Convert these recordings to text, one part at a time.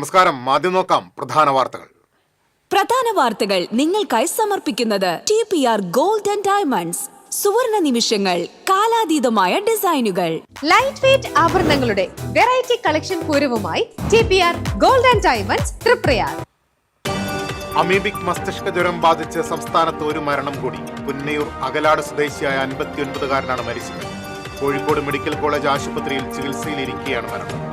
നമസ്കാരം. ആദ്യം നോക്കാം പ്രധാന വാർത്തകൾ നിങ്ങൾക്കായി സമർപ്പിക്കുന്നത് TPR ഗോൾഡ് ആൻഡ് ഡയമണ്ട്സ്. സുവർണ നിമിഷങ്ങൾ, കാലാതീതമായ ഡിസൈനുകൾ. ലൈറ്റ് വെയ്റ്റ് ആഭരണങ്ങളുടെ വെറൈറ്റി കളക്ഷൻ പൂരവുമായി TPR gold and diamonds Triprayar. Amoebic മസ്തിഷ്ക ജ്വരം ബാധിച്ച് സംസ്ഥാനത്ത് ഒരു മരണം കൂടി. പുന്നയൂർ അകലാട് സ്വദേശിയായ 59-കാരനാണ് മരിച്ചത്. കോഴിക്കോട് മെഡിക്കൽ കോളേജ് ആശുപത്രിയിൽ ചികിത്സയിലിരിക്കെയാണ് മരണം.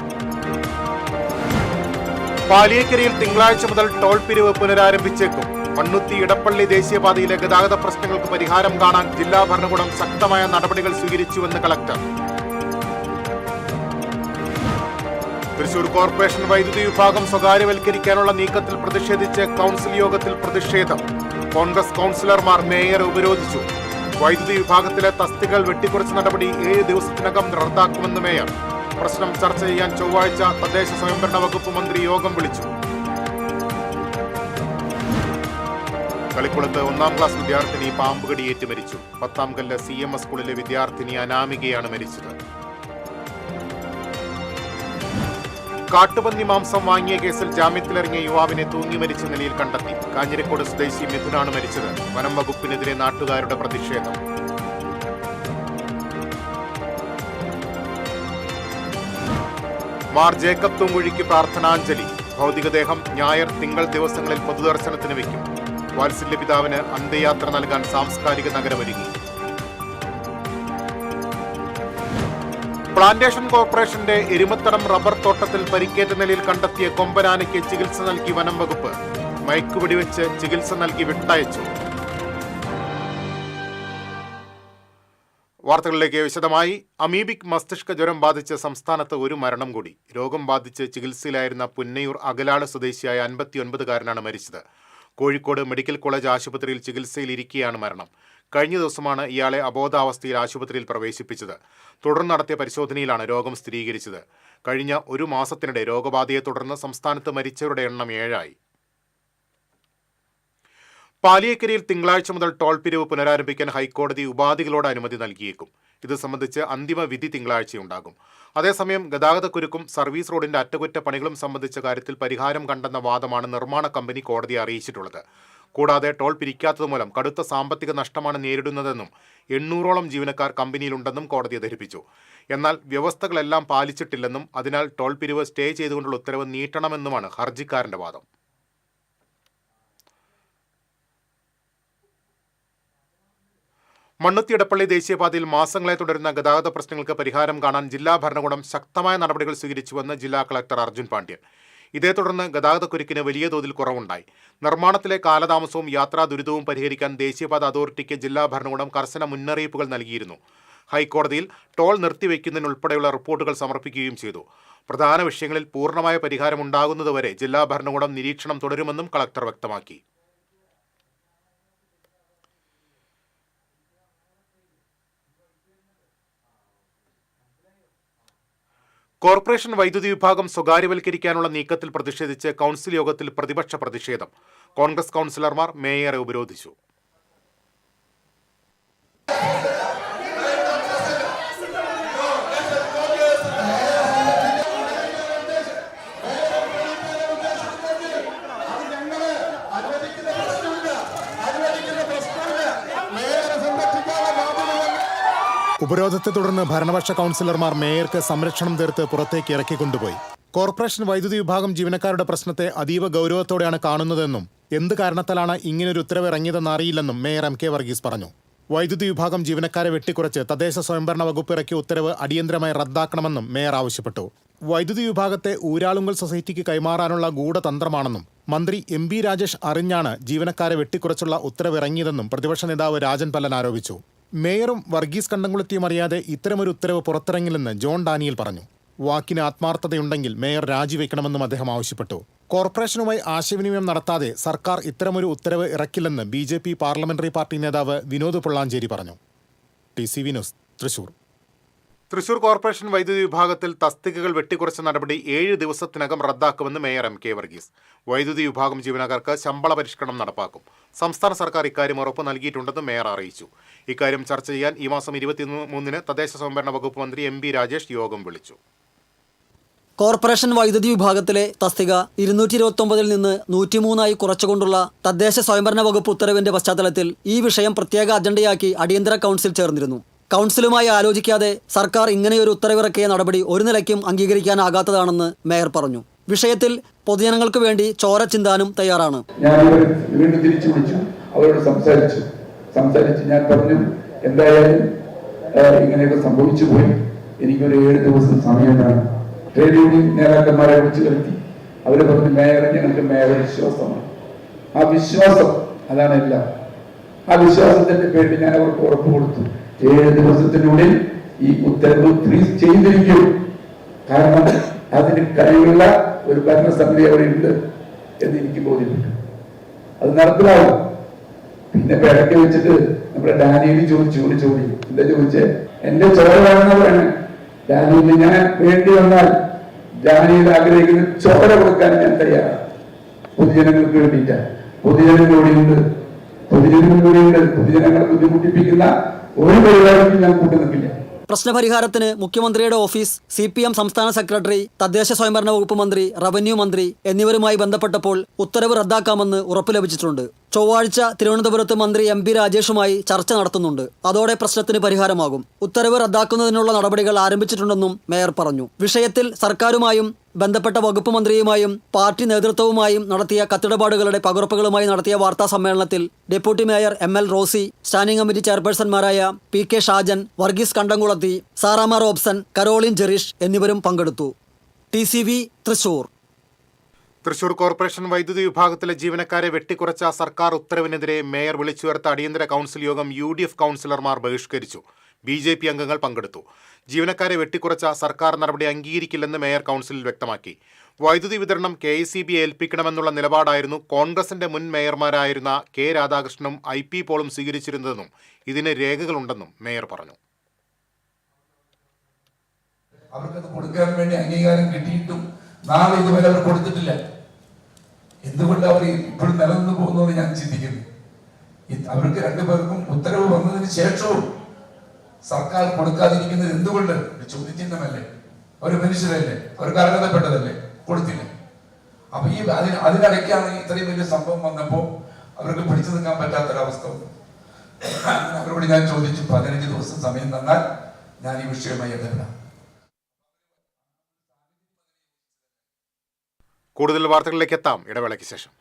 പാലിയേക്കരയിൽ തിങ്കളാഴ്ച മുതൽ ടോൾ പിരിവ് പുനരാരംഭിച്ചേക്കും. മണ്ണുത്തി ഇടപ്പള്ളി ദേശീയപാതയിലെ ഗതാഗത പ്രശ്നങ്ങൾക്ക് പരിഹാരം കാണാൻ ജില്ലാ ഭരണകൂടം ശക്തമായ നടപടികൾ സ്വീകരിച്ചുവെന്ന് കളക്ടർ. തൃശൂർ കോർപ്പറേഷൻ വൈദ്യുതി വിഭാഗം സ്വകാര്യവൽക്കരിക്കാനുള്ള നീക്കത്തിൽ പ്രതിഷേധിച്ച് കൗൺസിൽ യോഗത്തിൽ പ്രതിഷേധം. കോൺഗ്രസ് കൗൺസിലർമാർ മേയറെ ഉപരോധിച്ചു. വൈദ്യുതി വിഭാഗത്തിലെ തസ്തികകൾ വെട്ടിക്കുറച്ച നടപടി 7 ദിവസത്തിനകം റദ്ദാക്കുമെന്ന് മേയർ. പ്രശ്നം ചർച്ച ചെയ്യാൻ ചൊവ്വാഴ്ച തദ്ദേശ സ്വയംഭരണ വകുപ്പ് മന്ത്രി യോഗം വിളിച്ചു. കളിക്കുളത്ത് 1-ാം ക്ലാസ് വിദ്യാർത്ഥിനി പാമ്പുകടിയേറ്റ് മരിച്ചു. 10-ാം കല്ല് CMS സ്കൂളിലെ വിദ്യാർത്ഥിനി അനാമികയാണ് മരിച്ചത്. കാട്ടുപന്നി മാംസം വാങ്ങിയ കേസിൽ ജാമ്യത്തിലിറങ്ങിയ യുവാവിനെ തൂങ്ങി മരിച്ച നിലയിൽ കണ്ടെത്തി. കാഞ്ഞിരക്കോട് സ്വദേശി മിഥുനാണ് മരിച്ചത്. വനം വകുപ്പിനെതിരെ നാട്ടുകാരുടെ പ്രതിഷേധം. മാർ ജേക്കബ് തൂങ്കുഴിക്ക് പ്രാർത്ഥനാഞ്ജലി. ഭൗതികദേഹം ഞായർ, തിങ്കൾ ദിവസങ്ങളിൽ പൊതുദർശനത്തിന് വയ്ക്കും. വാത്സല്യ പിതാവിന് അന്ത്യയാത്ര നൽകാൻ സാംസ്കാരിക നഗരമൊരുങ്ങി. പ്ലാന്റേഷൻ കോർപ്പറേഷന്റെ എരുമത്തടം റബ്ബർ തോട്ടത്തിൽ പരിക്കേറ്റ നിലയിൽ കണ്ടെത്തിയ കൊമ്പനാനയ്ക്ക് ചികിത്സ നൽകി വനം വകുപ്പ്. മയക്കുവെടിവെച്ച് ചികിത്സ നൽകി വിട്ടയച്ചു. വാർത്തകളിലേക്ക് വിശദമായി. അമീബിക് മസ്തിഷ്ക ജ്വരം ബാധിച്ച് സംസ്ഥാനത്ത് ഒരു മരണം കൂടി. രോഗം ബാധിച്ച് ചികിത്സയിലായിരുന്ന പുന്നയൂർ അകലാട് സ്വദേശിയായ 59-കാരനാണ് മരിച്ചത്. കോഴിക്കോട് മെഡിക്കൽ കോളേജ് ആശുപത്രിയിൽ ചികിത്സയിലിരിക്കെയാണ് മരണം. കഴിഞ്ഞ ദിവസമാണ് ഇയാളെ അബോധാവസ്ഥയിൽ ആശുപത്രിയിൽ പ്രവേശിപ്പിച്ചത്. തുടർന്ന് നടത്തിയ പരിശോധനയിലാണ് രോഗം സ്ഥിരീകരിച്ചത്. കഴിഞ്ഞ ഒരു മാസത്തിനിടെ രോഗബാധയെ തുടർന്ന് സംസ്ഥാനത്ത് മരിച്ചവരുടെ എണ്ണം 7 പാലിയേക്കരയിൽ തിങ്കളാഴ്ച മുതൽ ടോൾ പിരിവ് പുനരാരംഭിക്കാൻ ഹൈക്കോടതി ഉപാധികളോട് അനുമതി നൽകിയേക്കും. ഇത് സംബന്ധിച്ച് അന്തിമ വിധി തിങ്കളാഴ്ചയുണ്ടാകും. അതേസമയം ഗതാഗതക്കുരുക്കും സർവീസ് റോഡിന്റെ അറ്റകുറ്റപ്പണികളും സംബന്ധിച്ച കാര്യത്തിൽ പരിഹാരം കണ്ടെന്ന വാദമാണ് നിർമ്മാണ കമ്പനി കോടതിയെ അറിയിച്ചിട്ടുള്ളത്. കൂടാതെ ടോൾ പിരിക്കാത്തതുമൂലം കടുത്ത സാമ്പത്തിക നഷ്ടമാണ് നേരിടുന്നതെന്നും 800ഓളം ജീവനക്കാർ കമ്പനിയിലുണ്ടെന്നും കോടതിയെ ധരിപ്പിച്ചു. എന്നാൽ വ്യവസ്ഥകളെല്ലാം പാലിച്ചിട്ടില്ലെന്നും അതിനാൽ ടോൾ പിരിവ് സ്റ്റേ ചെയ്തുകൊണ്ടുള്ള ഉത്തരവ് നീട്ടണമെന്നുമാണ് ഹർജിക്കാരന്റെ വാദം. മണ്ണുത്തി ഇടപ്പള്ളി ദേശീയപാതയിൽ മാസങ്ങളെ തുടരുന്ന ഗതാഗത പ്രശ്നങ്ങൾക്ക് പരിഹാരം കാണാൻ ജില്ലാ ഭരണകൂടം ശക്തമായ നടപടികൾ സ്വീകരിച്ചുവെന്ന് ജില്ലാ കളക്ടർ അർജുൻ പാണ്ഡ്യൻ. ഇതേ തുടർന്ന് ഗതാഗതക്കുരുക്കിന് വലിയ തോതിൽ കുറവുണ്ടായി. നിർമ്മാണത്തിലെ കാലതാമസവും യാത്രാ ദുരിതവും പരിഹരിക്കാൻ ദേശീയപാത അതോറിറ്റിക്ക് ജില്ലാ ഭരണകൂടം കർശന മുന്നറിയിപ്പുകൾ നൽകിയിരുന്നു. ഹൈക്കോടതിയിൽ ടോൾ നിർത്തിവെക്കുന്നതിനുൾപ്പെടെയുള്ള റിപ്പോർട്ടുകൾ സമർപ്പിക്കുകയും ചെയ്തു. പ്രധാന വിഷയങ്ങളിൽ പൂർണ്ണമായ പരിഹാരമുണ്ടാകുന്നതുവരെ ജില്ലാ ഭരണകൂടം നിരീക്ഷണം തുടരുമെന്നും കളക്ടർ വ്യക്തമാക്കി. കോർപ്പറേഷൻ വൈദ്യുതി വിഭാഗം സ്വകാര്യവൽക്കരിക്കാനുള്ള നീക്കത്തിൽ പ്രതിഷേധിച്ച് കൗൺസിൽ യോഗത്തിൽ പ്രതിപക്ഷ പ്രതിഷേധം. കോൺഗ്രസ് കൗൺസിലർമാർ മേയറെ ഉപരോധിച്ചു. ഉപരോധത്തെ തുടർന്ന് ഭരണപക്ഷ കൗൺസിലർമാർ മേയർക്ക് സംരക്ഷണം തീർത്ത് പുറത്തേക്ക് ഇറക്കിക്കൊണ്ടുപോയി. കോർപ്പറേഷൻ വൈദ്യുതി വിഭാഗം ജീവനക്കാരുടെ പ്രശ്നത്തെ അതീവ ഗൗരവത്തോടെയാണ് കാണുന്നതെന്നും എന്ത് കാരണത്താലാണ് ഇങ്ങനൊരു ഉത്തരവ് ഇറങ്ങിയതെന്ന് അറിയില്ലെന്നും മേയർ MK വർഗീസ് പറഞ്ഞു. വൈദ്യുതി വിഭാഗം ജീവനക്കാരെ വെട്ടിക്കുറച്ച് തദ്ദേശ സ്വയംഭരണ വകുപ്പ് ഇറക്കിയ ഉത്തരവ് അടിയന്തരമായി റദ്ദാക്കണമെന്നും മേയർ ആവശ്യപ്പെട്ടു. വൈദ്യുതി വിഭാഗത്തെ ഊരാളുങ്കൽ സൊസൈറ്റിക്ക് കൈമാറാനുള്ള ഗൂഢതന്ത്രമാണെന്നും മന്ത്രി MB രാജേഷ് അറിഞ്ഞാണ് ജീവനക്കാരെ വെട്ടിക്കുറച്ചുള്ള ഉത്തരവ് ഇറങ്ങിയതെന്നും പ്രതിപക്ഷ നേതാവ് രാജൻ പല്ലൻ ആരോപിച്ചു. മേയറും വർഗീസ് കണ്ടംകുളത്തിയും അറിയാതെ ഇത്തരമൊരു ഉത്തരവ് പുറത്തിറങ്ങില്ലെന്ന് ജോൺ ഡാനിയൽ പറഞ്ഞു. വാക്കിന് ആത്മാർത്ഥതയുണ്ടെങ്കിൽ മേയർ രാജിവെക്കണമെന്നും അദ്ദേഹം ആവശ്യപ്പെട്ടു. കോർപ്പറേഷനുമായി ആശയവിനിമയം നടത്താതെ സർക്കാർ ഇത്തരമൊരു ഉത്തരവ് ഇറക്കില്ലെന്ന് BJP പാർലമെന്ററി പാർട്ടി നേതാവ് വിനോദ് പൊള്ളാഞ്ചേരി പറഞ്ഞു. TCV news, Thrissur. Thrissur corporation വൈദ്യുതി വിഭാഗത്തിൽ തസ്തികകൾ വെട്ടിക്കുറച്ച നടപടി 7 ദിവസത്തിനകം റദ്ദാക്കുമെന്ന് മേയർ MK വർഗീസ്. വൈദ്യുതി വിഭാഗം ജീവനക്കാർക്ക് ശമ്പള പരിഷ്കരണം നടപ്പാക്കും. സംസ്ഥാന സർക്കാർ ഇക്കാര്യം ഉറപ്പ് നൽകിയിട്ടുണ്ടെന്ന് മേയർ അറിയിച്ചു. ഇക്കാര്യം ചർച്ച ചെയ്യാൻ ഈ മാസം 23-ന് തദ്ദേശ സ്വയംഭരണ വകുപ്പ് മന്ത്രി MB രാജേഷ് യോഗം വിളിച്ചു. കോർപ്പറേഷൻ വൈദ്യുതി വിഭാഗത്തിലെ തസ്തിക 229 നിന്ന് 103 കുറച്ചുകൊണ്ടുള്ള തദ്ദേശ സ്വയംഭരണ വകുപ്പ് ഉത്തരവിന്റെ പശ്ചാത്തലത്തിൽ ഈ വിഷയം പ്രത്യേക അജണ്ടയാക്കി അടിയന്തര കൗൺസിൽ ചേർന്നിരുന്നു. കൗൺസിലുമായി ആലോചിക്കാതെ സർക്കാർ ഇങ്ങനെയൊരു ഉത്തരവിറക്കിയ നടപടി ഒരു നിലയ്ക്കും അംഗീകരിക്കാനാകാത്തതാണെന്ന് മേയർ പറഞ്ഞു. വിഷയത്തിൽ പൊതുജനങ്ങൾക്ക് വേണ്ടി ചോര ചിന്താനും തയ്യാറാണ്. ഞാൻ വീണ്ടും തിരിച്ചു വിളിച്ചു, അവരോട് സംസാരിച്ച് ഞാൻ പറഞ്ഞു, എന്തായാലും ഇങ്ങനെയൊക്കെ സംഭവിച്ചു പോയി, എനിക്കൊരു 7 ദിവസം സമയം വേണം. ട്രേഡ് യൂണിയൻ നേതാക്കന്മാരെ വിളിച്ചു വരുത്തി. അവർ പറഞ്ഞു, മേയറെ ഞങ്ങൾക്ക് മേയറെ വിശ്വാസമാണ്. ആ വിശ്വാസം അതാണ് എല്ലാം. ആ വിശ്വാസത്തിന്റെ പേരിൽ ഞാൻ അവർക്ക് ഉറപ്പ് കൊടുത്തു, 7 ദിവസത്തിനുള്ളിൽ ഈ ഉത്തരവ് ഫ്രീസ് ചെയ്തിരിക്കും. കാരണം അതിന് കഴിവുള്ള ഒരു ഭരണസമിതി അവിടെ ഉണ്ട് എന്ന് എനിക്ക് ബോധ്യപ്പെട്ടു. അത് നടപ്പിലാവും. പിന്നെ ഇടയ്ക്ക് വെച്ചിട്ട് നമ്മുടെ ഡാനിയലി ചോദിച്ചു എന്താ ചോദിച്ചേ, എന്റെ ചോര വേണമെന്നവരാണ്. ഡാനിയലിന് ഞാൻ വേണ്ടി വന്നാൽ ഡാനിയൽ ആഗ്രഹിക്കുന്ന ചോര കൊടുക്കാൻ ഞാൻ തയ്യാറാണ്. പൊതുജനങ്ങൾക്ക് വേണ്ടിയിട്ടാണ്. പൊതുജനങ്ങളോടെയുണ്ട്. പൊതുജനങ്ങളെ ബുദ്ധിമുട്ടിപ്പിക്കുന്ന ഒരു പരിപാടിക്കും ഞാൻ കൂട്ടുനിൽക്കില്ല. പ്രശ്നപരിഹാരത്തിന് മുഖ്യമന്ത്രിയുടെ ഓഫീസ്, CPM സംസ്ഥാന സെക്രട്ടറി, തദ്ദേശ സ്വയംഭരണ വകുപ്പ് മന്ത്രി, റവന്യൂ മന്ത്രി എന്നിവരുമായി ബന്ധപ്പെട്ടപ്പോൾ ഉത്തരവ് റദ്ദാക്കാമെന്ന് ഉറപ്പ് ലഭിച്ചിട്ടുണ്ട്. ചൊവ്വാഴ്ച തിരുവനന്തപുരത്ത് മന്ത്രി MP രാജേഷുമായി ചർച്ച നടത്തുന്നുണ്ട്. അതോടെ പ്രശ്നത്തിന് പരിഹാരമാകും. ഉത്തരവ് റദ്ദാക്കുന്നതിനുള്ള നടപടികൾ ആരംഭിച്ചിട്ടുണ്ടെന്നും മേയർ പറഞ്ഞു. വിഷയത്തിൽ സർക്കാരുമായും ബന്ധപ്പെട്ട വകുപ്പ് മന്ത്രിയുമായും പാർട്ടി നേതൃത്വവുമായും നടത്തിയ കത്തിടപാടുകളുടെ പകർപ്പുകളുമായി നടത്തിയ വാർത്താ സമ്മേളനത്തിൽ deputy mayor ML Rosy, standing committee ചെയർപേഴ്സൺമാരായ PK Shajan, Varghese Kandamkulathi, Sarama Robson, Caroline Jerish എന്നിവരും പങ്കെടുത്തു. TCV തൃശൂർ. തൃശൂർ കോർപ്പറേഷൻ വൈദ്യുതി വിഭാഗത്തിലെ ജീവനക്കാരെ വെട്ടിക്കുറച്ച സർക്കാർ ഉത്തരവിനെതിരെ മേയർ വിളിച്ചുവരുത്ത അടിയന്തര കൗൺസിൽ യോഗം UDF കൗൺസിലർമാർ ബഹിഷ്കരിച്ചു. BJP അംഗങ്ങൾ പങ്കെടുത്തു. ജീവനക്കാരെ വെട്ടിക്കുറച്ച സർക്കാർ നടപടി അംഗീകരിക്കില്ലെന്ന് മേയർ കൗൺസിലിൽ വ്യക്തമാക്കി. വൈദ്യുതി വിതരണം KECBയെ ഏൽപ്പിക്കണമെന്നുള്ള നിലപാടായിരുന്നു കോൺഗ്രസിന്റെ മുൻ മേയർമാരായിരുന്ന K രാധാകൃഷ്ണനും IP പോളും സ്വീകരിച്ചിരുന്നതെന്നും ഇതിന് രേഖകളുണ്ടെന്നും മേയർ പറഞ്ഞു. അവർക്കത് കൊടുക്കാൻ വേണ്ടി അംഗീകാരം കിട്ടിയിട്ടും നാളെ ഇതുവരെ അവർ കൊടുത്തിട്ടില്ല. എന്തുകൊണ്ട് അവർ ഇപ്പോഴും നിലനിന്ന് പോകുന്നതെന്ന് ഞാൻ ചിന്തിക്കുന്നു. അവർക്ക് രണ്ടുപേർക്കും ഉത്തരവ് വന്നതിന് ശേഷവും സർക്കാർ കൊടുക്കാതിരിക്കുന്നത് എന്തുകൊണ്ട്? ഒരു ചോദ്യചിഹ്നമല്ലേ? അവർ മനുഷ്യരല്ലേ? അവർക്ക് അർഹതപ്പെട്ടതല്ലേ? കൊടുത്തില്ല. അപ്പൊ ഈ അതിനിടയ്ക്കാണ് ഇത്രയും വലിയ സംഭവം വന്നപ്പോ അവർക്ക് പിടിച്ചു നിൽക്കാൻ പറ്റാത്തൊരവസ്ഥ. അവരോട് ഞാൻ ചോദിച്ചു, 15 ദിവസം സമയം തന്നാൽ ഞാൻ ഈ വിഷയവുമായി ഇടപെടാം. കൂടുതൽ വാർത്തകളിലേക്ക് എത്താം ഇടവേളയ്ക്ക് ശേഷം.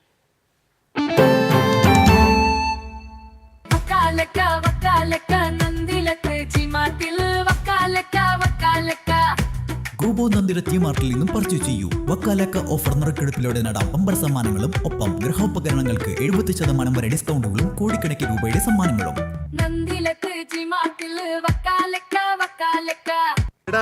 ഗോബോ നന്ദിര ടി-മാർട്ടിൽ നിന്നും പർച്ചേസ് ചെയ്യൂ. വക്കാലക്ക ഓഫർ നറുക്കെടുപ്പിലൂടെ നേടാം ബമ്പർ സമ്മാനങ്ങളും ഒപ്പം ഗൃഹോപകരണങ്ങൾക്ക് 70% വരെ ഡിസ്കൗണ്ടുകളും കോടിക്കണക്കിന് രൂപയുടെ സമ്മാനങ്ങളും.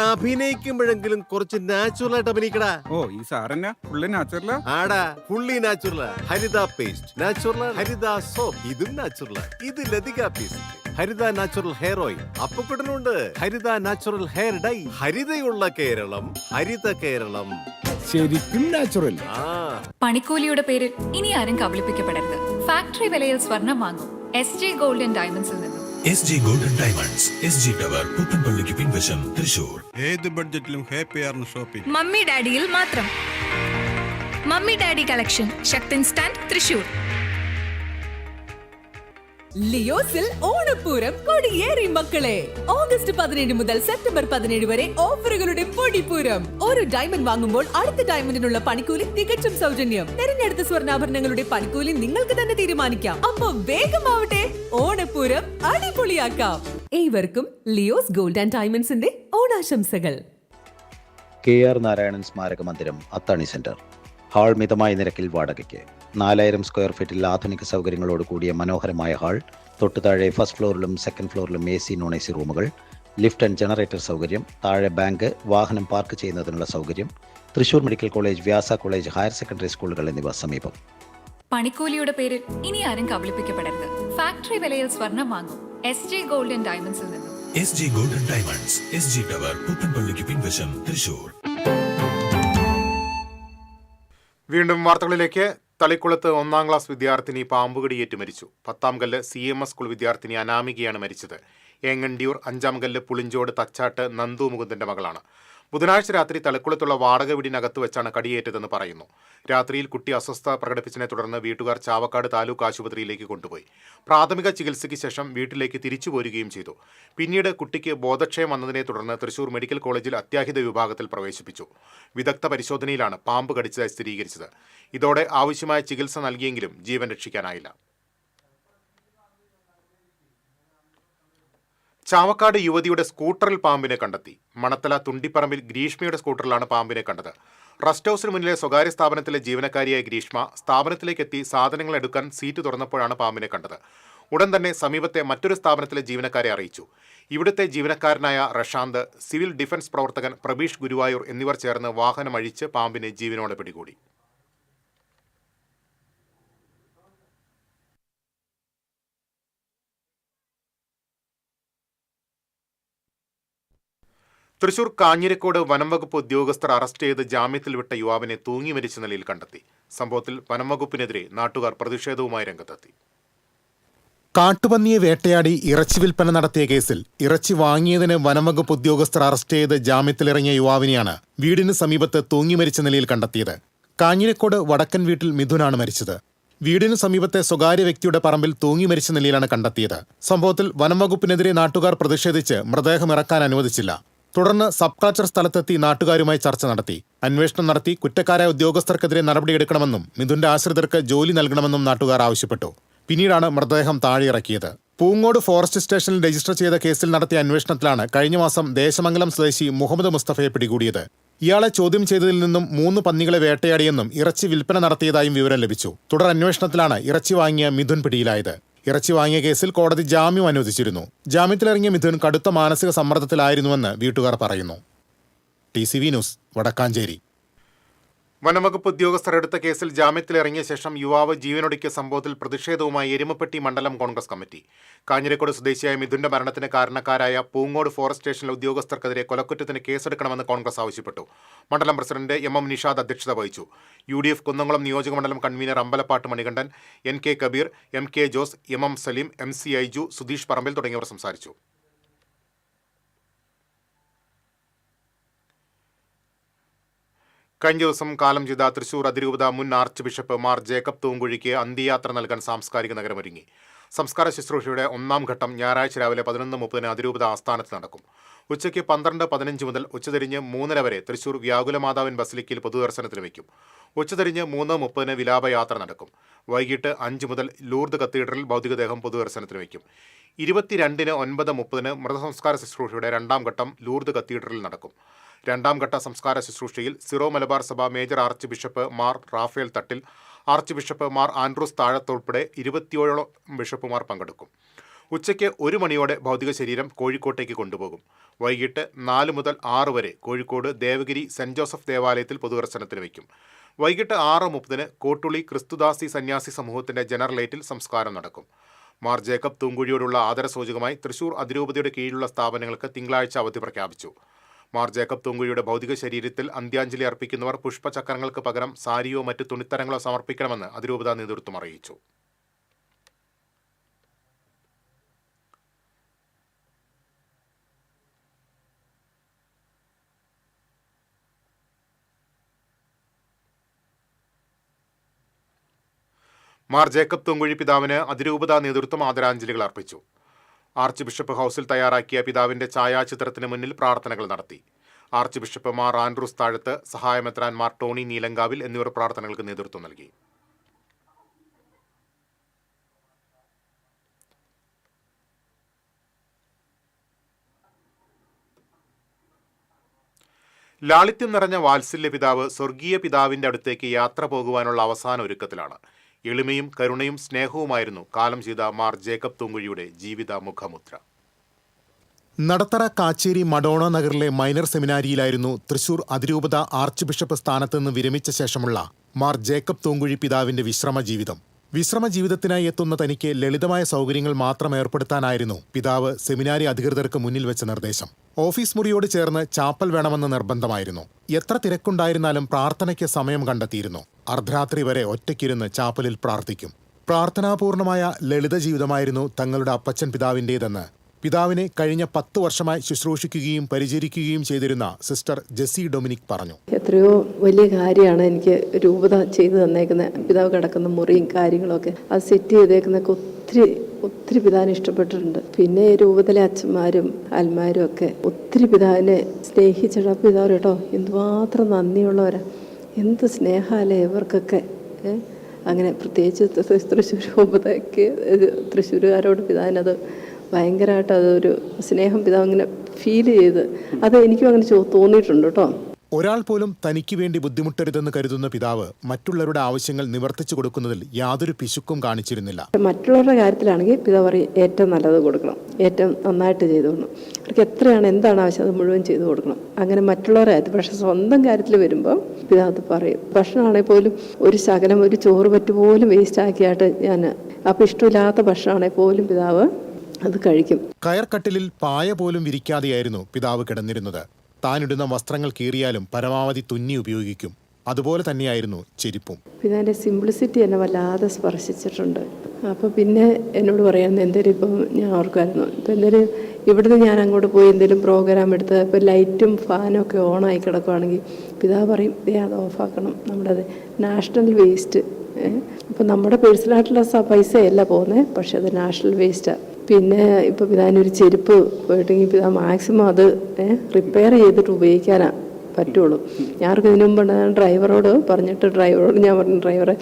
അഭിനയിക്കുമ്പോഴെങ്കിലും കുറച്ച് നാച്ചുറൽ ആയിട്ട് അഭിനയിക്കടാ. ഓ ഈ സാറന്നെ ഫുള്ളി നാച്ചുറലാ? ആടാ, ഫുള്ളി നാച്ചുറലാ. ഹരിത പേസ്റ്റ് നാച്ചുറൽ, ഹരിത സോപ്പ് ഇതും നാച്ചുറലാ. ഇത് ലതിക പേസ്റ്റ്, ഹരിത നാച്ചുറൽ ഹെയർ ഓയിൽ, അപ്പക്കുട്ടനുണ്ട് ഹരിത natural hair dye. ഹരിതയുള്ള Keralam, Haritha Keralam, ശരിക്കും നാച്ചുറൽ. പണിക്കൂലിയുടെ പേരിൽ ഇനി ആരും കബളിപ്പിക്കപ്പെടരുത്. ഫാക്ടറി വിലയിൽ സ്വർണം വാങ്ങും SG ഗോൾഡ് ആൻഡ് ഡയമണ്ട്സിൽ നിന്നും. SG gold and diamonds, SG tower, പുത്തൻപള്ളിക്ക് പിൻവശം, തൃശൂർ. ഏത് ബഡ്ജറ്റിലും ഹാപ്പിയാണ് ഷോപ്പിംഗ്. മമ്മി ഡാഡിയിൽ മാത്രം. Mummy daddy collection, Sakthan stand, Thrissur. ലിയോസിൽ ഓണപ്പൂരം കൊടിയേറി മക്കളെ. ഓഗസ്റ്റ് 17 മുതൽ സെപ്റ്റംബർ 17 വരെ ഓഫറുകളുടെ പൊടിപ്പൂരം. ഒരു ഡയമണ്ട് വാങ്ങുമ്പോൾ അടുത്ത ഡയമണ്ടിനുള്ള പണിക്കൂലി തികച്ചും സൗജന്യം. തിരഞ്ഞെടുത്ത സ്വർണ്ണാഭരണങ്ങളുടെ പണിക്കൂലി നിങ്ങൾക്ക് തന്നെ തീരുമാനിക്കാം. അപ്പൊ വേഗമാവട്ടെ, ഓണപ്പൂരം അടിപൊളിയാക്കാം. ഏവർക്കും ലിയോസ് ഗോൾഡ് ആൻഡ് ഡയമണ്ട്സിന്റെ ഓണാശംസകൾ. KR നാരായണൻ സ്മാരക മന്ദിരം, അത്താണി സെന്റർ. ഹാൾ മിതമായ നിരക്കിൽ വാടകയ്ക്ക്. 4000 സ്ക്വയർ ഫീറ്റിൽ ആധുനിക സൗകര്യങ്ങളോട് കൂടിയ മനോഹരമായ ഹാൾ. തൊട്ടുതാഴെ ഫസ്റ്റ് ഫ്ലോറിലും സെക്കൻഡ് ഫ്ലോറിലും AC നോൺ AC റൂമുകൾ, ലിഫ്റ്റ് ആൻഡ് ജനറേറ്റർ സൗകര്യം, താഴെ ബാങ്ക്, വാഹനം പാർക്ക് ചെയ്യുന്നതിനുള്ള സൗകര്യം. Thrissur medical college, Vyasa college, higher secondary സ്കൂളുകൾ എന്നിവ സമീപം. പണിക്കൂലിയുടെ പേരിൽ ഇനി ആരും കബളിപ്പിക്കപ്പെടരുത്. ഫാക്ടറി വിലയിൽ സ്വർണം വാങ്ങും SG ഗോൾഡ് ആൻഡ് ഡയമണ്ട്സിൽ നിന്നും. SG gold and diamonds, SG tower, പുത്തൻപള്ളിക്ക് പിൻവശം, തൃശൂർ. വീണ്ടും വാർത്തകളിലേക്ക്. തളിക്കുളത്ത് 1ാം ക്ലാസ് വിദ്യാർത്ഥിനി പാമ്പുകടിയേറ്റ് മരിച്ചു. 10ാം കല്ല് CMS സ്കൂൾ വിദ്യാർത്ഥിനി അനാമികയാണ് മരിച്ചത്. ഏങ്ങണ്ടിയൂർ 5ാം കല്ല് പുളിഞ്ചോട് തച്ചാട്ട് നന്ദു മുകുന്ദന്റെ മകളാണ്. ബുധനാഴ്ച രാത്രി തലക്കുളത്തുള്ള വാടക വീടിനകത്ത് വെച്ചാണ് കടിയേറ്റതെന്ന് പറയുന്നു. രാത്രിയിൽ കുട്ടി അസ്വസ്ഥത പ്രകടിപ്പിച്ചതിനെ തുടർന്ന് വീട്ടുകാർ ചാവക്കാട് താലൂക്ക് ആശുപത്രിയിലേക്ക് കൊണ്ടുപോയി. പ്രാഥമിക ചികിത്സയ്ക്ക് ശേഷം വീട്ടിലേക്ക് തിരിച്ചു പോരുകയും ചെയ്തു. പിന്നീട് കുട്ടിക്ക് ബോധക്ഷയം വന്നതിനെ തുടർന്ന് തൃശൂർ മെഡിക്കൽ കോളേജിൽ അത്യാഹിത വിഭാഗത്തിൽ പ്രവേശിപ്പിച്ചു. വിദഗ്ധ പരിശോധനയിലാണ് പാമ്പ് കടിച്ചതായി സ്ഥിരീകരിച്ചത്. ഇതോടെ ആവശ്യമായ ചികിത്സ നൽകിയെങ്കിലും ജീവൻ രക്ഷിക്കാനായില്ല. ചാവക്കാട് യുവതിയുടെ സ്കൂട്ടറിൽ പാമ്പിനെ കണ്ടെത്തി. മണത്തല തുണ്ടിപ്പറമ്പിൽ ഗ്രീഷ്മയുടെ സ്കൂട്ടറിലാണ് പാമ്പിനെ കണ്ടത്. റെസ്റ്റ് ഹൌസിന് മുന്നിലെ സ്വകാര്യ സ്ഥാപനത്തിലെ ജീവനക്കാരിയായ ഗ്രീഷ്മ സ്ഥാപനത്തിലേക്കെത്തി സാധനങ്ങൾ എടുക്കാൻ സീറ്റ് തുറന്നപ്പോഴാണ് പാമ്പിനെ കണ്ടത്. ഉടൻ തന്നെ സമീപത്തെ മറ്റൊരു സ്ഥാപനത്തിലെ ജീവനക്കാരെ അറിയിച്ചു. ഇവിടുത്തെ ജീവനക്കാരനായ റഷാന്ത്, സിവിൽ ഡിഫൻസ് പ്രവർത്തകൻ പ്രബീഷ് ഗുരുവായൂർ എന്നിവർ ചേർന്ന് വാഹനം അഴിച്ച് പാമ്പിനെ ജീവനോടെ പിടികൂടി. തൃശൂർ കാഞ്ഞിരക്കോട് വനംവകുപ്പ് ഉദ്യോഗസ്ഥർ അറസ്റ്റ് ചെയ്ത് ജാമ്യത്തിൽ വിട്ട യുവാവിനെ തൂങ്ങി മരിച്ച നിലയിൽ കണ്ടെത്തി. സംഭവത്തിൽ വനംവകുപ്പിനെതിരെ നാട്ടുകാർ പ്രതിഷേധവുമായി രംഗത്തെത്തി. കാട്ടുപന്നിയെ വേട്ടയാടി ഇറച്ചി വിൽപ്പന നടത്തിയ കേസിൽ ഇറച്ചി വാങ്ങിയതിന് വനംവകുപ്പ് ഉദ്യോഗസ്ഥർ അറസ്റ്റ് ചെയ്ത് ജാമ്യത്തിലിറങ്ങിയ യുവാവിനെയാണ് വീടിന് സമീപത്ത് തൂങ്ങി മരിച്ച നിലയിൽ കണ്ടെത്തിയത്. കാഞ്ഞിരക്കോട് വടക്കൻ വീട്ടിൽ മിഥുനാണ് മരിച്ചത്. വീടിനു സമീപത്തെ സ്വകാര്യ വ്യക്തിയുടെ പറമ്പിൽ തൂങ്ങി മരിച്ച നിലയിലാണ് കണ്ടെത്തിയത്. സംഭവത്തിൽ വനംവകുപ്പിനെതിരെ നാട്ടുകാർ പ്രതിഷേധിച്ച് മൃതദേഹം ഇറക്കാൻ അനുവദിച്ചില്ല. തുടർന്ന് സബ് കളക്ടർ സ്ഥലത്തെത്തി നാട്ടുകാരുമായി ചർച്ച നടത്തി. അന്വേഷണം നടത്തി കുറ്റക്കാരായ ഉദ്യോഗസ്ഥർക്കെതിരെ നടപടിയെടുക്കണമെന്നും മിഥുന്റെ ആശ്രിതർക്ക് ജോലി നൽകണമെന്നും നാട്ടുകാർ ആവശ്യപ്പെട്ടു. പിന്നീടാണ് മൃതദേഹം താഴെയിറക്കിയത്. പൂങ്ങോട് ഫോറസ്റ്റ് സ്റ്റേഷനിൽ രജിസ്റ്റർ ചെയ്ത കേസിൽ നടത്തിയ അന്വേഷണത്തിലാണ് കഴിഞ്ഞ മാസം ദേശമംഗലം സ്വദേശി മുഹമ്മദ് മുസ്തഫയെ പിടികൂടിയത്. ഇയാളെ ചോദ്യം ചെയ്തതിൽ നിന്നും 3 പന്നികളെ വേട്ടയാടിയെന്നും ഇറച്ചി വിൽപ്പന നടത്തിയതായും വിവരം ലഭിച്ചു. തുടർ അന്വേഷണത്തിലാണ് ഇറച്ചി വാങ്ങിയ മിഥുൻ പിടിയിലായത്. ഇറച്ചി വാങ്ങിയ കേസിൽ കോടതി ജാമ്യം അനുവദിച്ചിരുന്നു. ജാമ്യത്തിലിറങ്ങിയ മിഥുൻ കടുത്ത മാനസിക സമ്മർദ്ദത്തിലായിരുന്നുവെന്ന് വീട്ടുകാർ പറയുന്നു. TCV news, Vadakkanchery. വനംവകുപ്പ് ഉദ്യോഗസ്ഥർ എടുത്ത കേസിൽ ജാമ്യത്തിലിറങ്ങിയ ശേഷം യുവാവ് ജീവനൊടുക്കിയ സംഭവത്തിൽ പ്രതിഷേധവുമായി എരുമപ്പെട്ടി മണ്ഡലം കോൺഗ്രസ് കമ്മിറ്റി. കാഞ്ഞിരക്കോട് സ്വദേശിയായ മിഥുന്റെ മരണത്തിന് കാരണക്കാരായ പൂങ്ങോട് ഫോറസ്റ്റ് സ്റ്റേഷനിലെ ഉദ്യോഗസ്ഥർക്കെതിരെ കൊലക്കുറ്റത്തിന് കേസെടുക്കണമെന്ന് കോൺഗ്രസ് ആവശ്യപ്പെട്ടു. മണ്ഡലം പ്രസിഡന്റ് MM നിഷാദ് അധ്യക്ഷത വഹിച്ചു. UDF കുന്നംകുളം നിയോജകമണ്ഡലം convener Ambalappattu Manikandan, NK Kabeer, MK Jose, MM Saleem, MC Aiju, Sudheesh Parambil തുടങ്ങിയവർ സംസാരിച്ചു. കഴിഞ്ഞ ദിവസം കാലം ചെയ്ത തൃശൂർ അതിരൂപത മുൻ ആർച്ച് ബിഷപ്പ് മാർ ജേക്കബ് തൂങ്കുഴിക്ക് അന്ത്യയാത്ര നൽകാൻ സാംസ്കാരിക നഗരമൊരുങ്ങി. സംസ്കാര ശുശ്രൂഷയുടെ 1ാം ഘട്ടം ഞായറാഴ്ച രാവിലെ 11:30 അതിരൂപത ആസ്ഥാനത്ത് നടക്കും. ഉച്ചയ്ക്ക് 12:15 മുതൽ ഉച്ചതിരിഞ്ഞ് 3:30 വരെ തൃശൂർ വ്യാകുലമാതാവിൻ ബസിലിക്കയിൽ പൊതുദർശനത്തിന് വയ്ക്കും. ഉച്ചതിരിഞ്ഞ് 3:30 വിലാപയാത്ര നടക്കും. വൈകിട്ട് 5 മുതൽ ലൂർദ് കത്തീഡ്രലിൽ ഭൗതികദേഹം പൊതുദർശനത്തിന് വയ്ക്കും. 22-ന് 9:30 മൃതസംസ്കാര ശുശ്രൂഷയുടെ 2ാം ഘട്ടം ലൂർദ് കത്തീഡ്രലിൽ നടക്കും. 2ാം ഘട്ട സംസ്കാര ശുശ്രൂഷയിൽ സിറോ മലബാർ സഭ major archbishop Mar Raphael തട്ടിൽ, ആർച്ച് ബിഷപ്പ് മാർ ആൻഡ്രൂസ് താഴത്ത് ഉൾപ്പെടെ 27ഓളം ബിഷപ്പുമാർ പങ്കെടുക്കും. ഉച്ചയ്ക്ക് 1 മണിയോടെ ഭൗതിക ശരീരം കോഴിക്കോട്ടേക്ക് കൊണ്ടുപോകും. വൈകിട്ട് 4 മുതൽ 6 വരെ കോഴിക്കോട് ദേവഗിരി സെന്റ് ജോസഫ് ദേവാലയത്തിൽ പൊതുദർശനത്തിന് വയ്ക്കും. വൈകിട്ട് 6:30 കോട്ടുളി ക്രിസ്തുദാസി സന്യാസി സമൂഹത്തിന്റെ ജനറലേറ്റിൽ സംസ്കാരം നടക്കും. മാർ ജേക്കബ് തൂങ്കുഴിയോടുള്ള ആദരസൂചകമായി തൃശൂർ അതിരൂപതയുടെ കീഴിലുള്ള സ്ഥാപനങ്ങൾക്ക് തിങ്കളാഴ്ച അവധി പ്രഖ്യാപിച്ചു. മാർ ജേക്കബ് തൂങ്കുഴിയുടെ ഭൗതിക ശരീരത്തിൽ അന്ത്യാഞ്ജലി അർപ്പിക്കുന്നവർ പുഷ്പചക്രങ്ങൾക്ക് പകരം സാരിയോ മറ്റു തുണിത്തരങ്ങളോ സമർപ്പിക്കണമെന്ന് അതിരൂപത നേതൃത്വം അറിയിച്ചു. മാർ ജേക്കബ് തൂങ്കുഴി പിതാവിന് അതിരൂപത നേതൃത്വം ആദരാഞ്ജലികൾ അർപ്പിച്ചു. ആർച്ച് ബിഷപ്പ് ഹൗസിൽ തയ്യാറാക്കിയ പിതാവിന്റെ ഛായാചിത്രത്തിന് മുന്നിൽ പ്രാർത്ഥനകൾ നടത്തി. ആർച്ച് ബിഷപ്പ് മാർ ആൻഡ്രൂസ് താഴത്ത്, സഹായമെത്രാൻ മാർ ടോണി നീലങ്കാവിൽ എന്നിവർ പ്രാർത്ഥനകൾക്ക് നേതൃത്വം നൽകി. ലാളിത്യം നിറഞ്ഞ വാത്സല്യ പിതാവ് സ്വർഗീയ പിതാവിന്റെ അടുത്തേക്ക് യാത്ര പോകുവാനുള്ള അവസാന ഒരുക്കത്തിലാണ്. എളിമയും കരുണയും സ്നേഹവുമായിരുന്നു കാലം ചെയ്ത മാർ ജേക്കബ് തൂങ്കുഴിയുടെ ജീവിത മുഖമുദ്ര. നടത്തറ കാച്ചേരി മഡോണ നഗറിലെ മൈനർ സെമിനാരിയിലായിരുന്നു തൃശൂർ അതിരൂപത ആർച്ച് ബിഷപ്പ് സ്ഥാനത്ത് നിന്ന് വിരമിച്ച ശേഷമുള്ള മാർ ജേക്കബ് തൂങ്കുഴി പിതാവിന്റെ വിശ്രമ ജീവിതം. വിശ്രമ ജീവിതത്തിനായി എത്തുന്ന തനിക്ക് ലളിതമായ സൗകര്യങ്ങൾ മാത്രം ഏർപ്പെടുത്താനായിരുന്നു പിതാവ് സെമിനാരി അധികൃതർക്ക് മുന്നിൽ വെച്ച നിർദ്ദേശം. ഓഫീസ് മുറിയോട് ചേർന്ന് ചാപ്പൽ വേണമെന്ന് നിർബന്ധമായിരുന്നു. എത്ര തിരക്കുണ്ടായിരുന്നാലും പ്രാർത്ഥനയ്ക്ക് സമയം കണ്ടെത്തിയിരുന്നു. അർദ്ധരാത്രി വരെ ഒറ്റയ്ക്കിരുന്ന് ചാപ്പലിൽ പ്രാർത്ഥിക്കും. പ്രാർത്ഥനാപൂർണമായ ലളിത ജീവിതമായിരുന്നു തങ്ങളുടെ അപ്പച്ചൻ പിതാവിൻ്റേതെന്ന് പിതാവിനെ കഴിഞ്ഞ 10 വർഷമായി ശുശ്രൂഷിക്കുകയും പരിചരിക്കുകയും ചെയ്തിരുന്ന സിസ്റ്റർ ജെസ്സി ഡൊമിനിക് പറഞ്ഞു. എത്രയോ വലിയ കാര്യമാണ് എനിക്ക് രൂപത ചെയ്തു തന്നേക്കുന്നത്. പിതാവ് കിടക്കുന്ന മുറിയും കാര്യങ്ങളൊക്കെ അത് സെറ്റ് ചെയ്തേക്കുന്നൊക്കെ ഒത്തിരി പിതാവിനെ ഇഷ്ടപ്പെട്ടിട്ടുണ്ട്. പിന്നെ രൂപത്തിലെ അച്ഛന്മാരും അൽമാരും ഒക്കെ ഒത്തിരി പിതാവിനെ സ്നേഹിച്ചിട്ട് പിതാവ് കേട്ടോ എന്തുമാത്രം നന്ദിയുള്ളവരാ, എന്ത് സ്നേഹമല്ലേ ഇവർക്കൊക്കെ. അങ്ങനെ പ്രത്യേകിച്ച് തൃശ്ശൂർ രൂപതയ്ക്ക് തൃശ്ശൂരുകാരോട് പിതാവിനത് ഭയങ്കരമായിട്ട് അതൊരു സ്നേഹം പിതാവ് ഇങ്ങനെ ഫീൽ ചെയ്ത് അത് എനിക്കും അങ്ങനെ തോന്നിയിട്ടുണ്ട് കേട്ടോ. ഒരാൾ പോലും തനിക്ക് വേണ്ടി ബുദ്ധിമുട്ടരുതെന്ന് കരുതുന്ന പിതാവ് മറ്റുള്ളവരുടെ ആവശ്യങ്ങൾ നിവർത്തിച്ചു കൊടുക്കുന്നതിൽ യാതൊരു പിശുക്കും കാണിച്ചിരുന്നില്ല. മറ്റുള്ളവരുടെ കാര്യത്തിലാണെങ്കിൽ പിതാവ് പറയും ഏറ്റവും നല്ലത് കൊടുക്കണം, ഏറ്റവും നന്നായിട്ട് ചെയ്തു കൊടുക്കണം, അവർക്ക് എത്രയാണ് എന്താണ് ആവശ്യം അത് മുഴുവൻ ചെയ്തു കൊടുക്കണം. അങ്ങനെ മറ്റുള്ളവരുടെ കാര്യത്തിൽ. പക്ഷെ സ്വന്തം കാര്യത്തിൽ വരുമ്പോൾ പിതാവ് പറയും ഭക്ഷണമാണെങ്കിൽ പോലും ഒരു ശകലം ഒരു ചോറ് പറ്റുപോലും വേസ്റ്റ് ആക്കിയായിട്ട് ഞാൻ അപ്പം ഇഷ്ടമില്ലാത്ത ഭക്ഷണമാണെങ്കിൽ പോലും പിതാവ് അത് കഴിക്കും. കയർക്കട്ടിലിൽ പായ പോലും വിരിക്കാതെയായിരുന്നു പിതാവ് കിടന്നിരുന്നത്. താനിടുന്ന വസ്ത്രങ്ങൾ കീറിയാലും പരമാവധി തുന്നി ഉപയോഗിക്കും. അതുപോലെ തന്നെയായിരുന്നു ചെരുപ്പും. പിന്നെ അതിൻ്റെ സിംപ്ലിസിറ്റി എന്നെ വല്ലാതെ സ്പർശിച്ചിട്ടുണ്ട്. അപ്പോൾ പിന്നെ എന്നോട് പറയാമെന്ന് എന്തെങ്കിലും ഇപ്പം ഞാൻ ഓർക്കുമായിരുന്നു, ഇപ്പം എന്തെങ്കിലും ഇവിടുന്ന് ഞാൻ അങ്ങോട്ട് പോയി എന്തെങ്കിലും പ്രോഗ്രാം എടുത്ത് ഇപ്പോൾ ലൈറ്റും ഫാനും ഒക്കെ ഓണായി കിടക്കുകയാണെങ്കിൽ പിതാവ് പറയും അത് ഓഫാക്കണം, നമ്മുടെ നാഷണൽ വേസ്റ്റ്. അപ്പോൾ നമ്മുടെ പേഴ്സണലായിട്ടുള്ള പൈസയല്ല പോകുന്നത്, പക്ഷെ അത് നാഷണൽ വേസ്റ്റാണ്. പിന്നെ ഇപ്പോൾ പിതാവിനൊരു ചെരുപ്പ് പോയിട്ടെങ്കിൽ പിതാവ് മാക്സിമം അത് റിപ്പയർ ചെയ്തിട്ട് ഉപയോഗിക്കാനാണ് പറ്റുള്ളൂ. ഞാർക്ക് ഇതിനു മുമ്പ് ഡ്രൈവറോട് ഞാൻ പറഞ്ഞു ഡ്രൈവറെ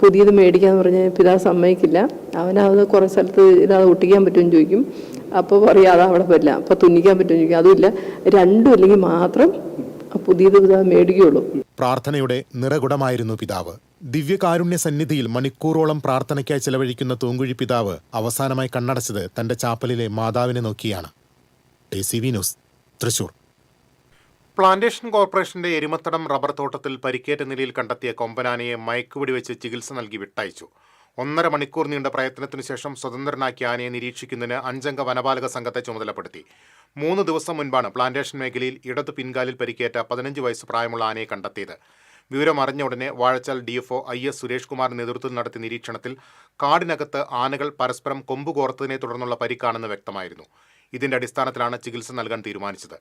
പുതിയത് മേടിക്കാമെന്ന് പറഞ്ഞാൽ പിതാവ് സമ്മതിക്കില്ല. അവനത് കുറേ സ്ഥലത്ത് ഇതത് ഒട്ടിക്കാൻ പറ്റുമെന്ന് ചോദിക്കും. അപ്പോൾ പറയും അത് അവിടെ പറ്റില്ല. അപ്പോൾ തുന്നിക്കാൻ പറ്റുമെന്ന് ചോദിക്കും. അതുമില്ല, രണ്ടും ഇല്ലെങ്കിൽ മാത്രം പുതിയത് പിതാവ് മേടിക്കുകയുള്ളൂ. പ്രാർത്ഥനയുടെ നിറകുടമായിരുന്നു പിതാവ്. ദിവ്യകാരുണ്യ സന്നിധിയിൽ മണിക്കൂറോളം പ്രാർത്ഥനയ്ക്കായി ചെലവഴിക്കുന്ന തൂങ്കുഴി പിതാവ് അവസാനമായി കണ്ണടച്ചത് തന്റെ ചാപ്പലിലെ മാതാവിനെ നോക്കിയാണ്. TCV news, Thrissur. പ്ലാന്റേഷൻ കോർപ്പറേഷന്റെ എരുമത്തടം റബ്ബർ തോട്ടത്തിൽ പരിക്കേറ്റ നിലയിൽ കണ്ടെത്തിയ കൊമ്പനാനയെ മയക്കുവെടി വെച്ച് ചികിത്സ നൽകി വിട്ടയച്ചു. 1.5 മണിക്കൂർ നീണ്ട പ്രയത്നത്തിനു ശേഷം സ്വതന്ത്രനാക്കിയ ആനയെ നിരീക്ഷിക്കുന്നതിന് 5-അംഗ വനപാലക സംഘത്തെ ചുമതലപ്പെടുത്തി. 3 ദിവസം മുൻപാണ് പ്ലാന്റേഷൻ മേഖലയിൽ ഇടതു പിൻകാലിൽ പരിക്കേറ്റ 15 വയസ്സ് പ്രായമുള്ള ആനയെ കണ്ടെത്തിയത്. വിവരം അറിഞ്ഞ ഉടനെ വാഴച്ചാൽ DFO IS സുരേഷ് കുമാർ നേതൃത്വത്തിൽ നടത്തിയ നിരീക്ഷണത്തിൽ കാടിനകത്ത് ആനകൾ പരസ്പരം കൊമ്പ് കോർത്തതിനെ തുടർന്നുള്ള പരിക്കാണെന്ന് വ്യക്തമായിരുന്നു. ഇതിന്റെ അടിസ്ഥാനത്തിലാണ് ചികിത്സ നൽകാൻ തീരുമാനിച്ചത്.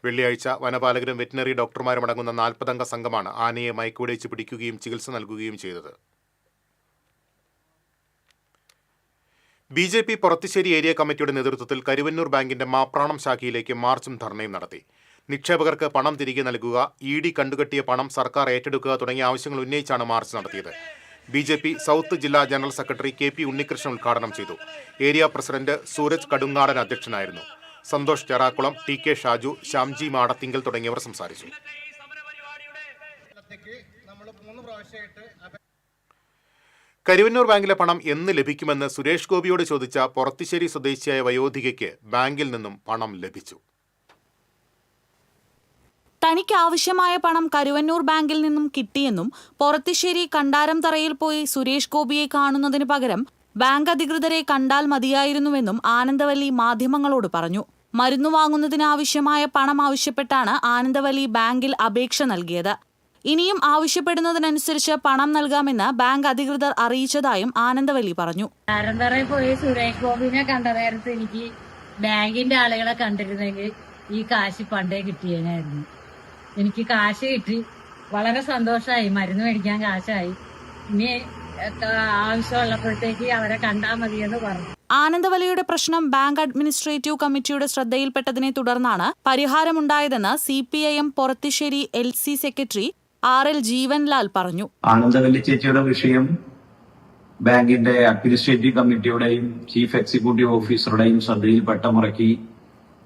വെള്ളിയാഴ്ച വനപാലകരും വെറ്റിനറി ഡോക്ടർമാരും അടങ്ങുന്ന 40-അംഗ സംഘമാണ് ആനയെ മയക്കുവെടി വെച്ച് പിടിക്കുകയും ചികിത്സ നൽകുകയും ചെയ്തത്. BJP പൊറത്തിശ്ശേരി ഏരിയ കമ്മിറ്റിയുടെ നേതൃത്വത്തിൽ കരുവന്നൂർ ബാങ്കിന്റെ മാപ്രാണം ശാഖയിലേക്ക് മാർച്ചും ധർണയും നടത്തി. നിക്ഷേപകർക്ക് പണം തിരികെ നൽകുക, ED കണ്ടുകെട്ടിയ പണം സർക്കാർ ഏറ്റെടുക്കുക തുടങ്ങിയ ആവശ്യങ്ങൾ ഉന്നയിച്ചാണ് മാർച്ച് നടത്തിയത്. BJP സൗത്ത് ജില്ലാ ജനറൽ സെക്രട്ടറി KP ഉണ്ണികൃഷ്ണൻ ഉദ്ഘാടനം ചെയ്തു. ഏരിയ പ്രസിഡന്റ് സൂരജ് കടുങ്ങാടൻ അധ്യക്ഷനായിരുന്നു. സന്തോഷ് ചെറാക്കുളം, TK ഷാജു, ശ്യാംജി മാടത്തിങ്കൽ തുടങ്ങിയവർ സംസാരിച്ചു. കരുവന്നൂർ ബാങ്കിലെ പണം എന്ന് ലഭിക്കുമെന്ന് സുരേഷ് ഗോപിയോട് ചോദിച്ച പൊറത്തിശ്ശേരി സ്വദേശിയായ വയോധികയ്ക്ക് ബാങ്കിൽ നിന്നും പണം ലഭിച്ചു. തനിക്ക് ആവശ്യമായ പണം കരുവന്നൂർ ബാങ്കിൽ നിന്നും കിട്ടിയെന്നും പൊറത്തിശ്ശേരി കണ്ടാരംതറയിൽ പോയി സുരേഷ് ഗോപിയെ കാണുന്നതിന് പകരം ബാങ്ക് അധികൃതരെ കണ്ടാൽ മതിയായിരുന്നുവെന്നും ആനന്ദവല്ലി മാധ്യമങ്ങളോട് പറഞ്ഞു. മരുന്നു വാങ്ങുന്നതിനാവശ്യമായ പണം ആവശ്യപ്പെട്ടാണ് ആനന്ദവല്ലി ബാങ്കിൽ അപേക്ഷ നൽകിയത്. ഇനിയും ആവശ്യപ്പെടുന്നതിനനുസരിച്ച് പണം നൽകാമെന്ന് ബാങ്ക് അധികൃതർ അറിയിച്ചതായും ആനന്ദവല്ലി പറഞ്ഞു. കണ്ടാരംതറയിൽ പോയി സുരേഷ് ഗോപിനെ കണ്ട നേരത്ത് എനിക്ക് ബാങ്കിന്റെ ആളുകളെ കണ്ടിരുന്നെങ്കിൽ ഈ കാശ് പണ്ടേ കിട്ടിയേനായിരുന്നു. എനിക്ക് കാശ് കിട്ടി, വളരെ സന്തോഷമായി. മരുന്ന് മേടിക്കാൻ കാശായി. ഇനി ആവശ്യമുള്ളപ്പോഴത്തേക്ക് അവരെ കണ്ടാൽ മതിയെന്ന് പറഞ്ഞു. ആനന്ദവല്ലിയുടെ പ്രശ്നം ബാങ്ക് അഡ്മിനിസ്ട്രേറ്റീവ് കമ്മിറ്റിയുടെ ശ്രദ്ധയിൽപ്പെട്ടതിനെ തുടർന്നാണ് പരിഹാരമുണ്ടായതെന്ന് CPIM Porathissery LC secretary RL Jeevanlal പറഞ്ഞു. ആനന്ദവല്ലി ചേച്ചിയുടെ വിഷയം ബാങ്കിന്റെ അഡ്മിനിസ്ട്രേറ്റീവ് കമ്മിറ്റിയുടെയും ചീഫ് എക്സിക്യൂട്ടീവ് ഓഫീസറുടെയും ശ്രദ്ധയിൽപ്പെട്ട മുറയ്ക്ക്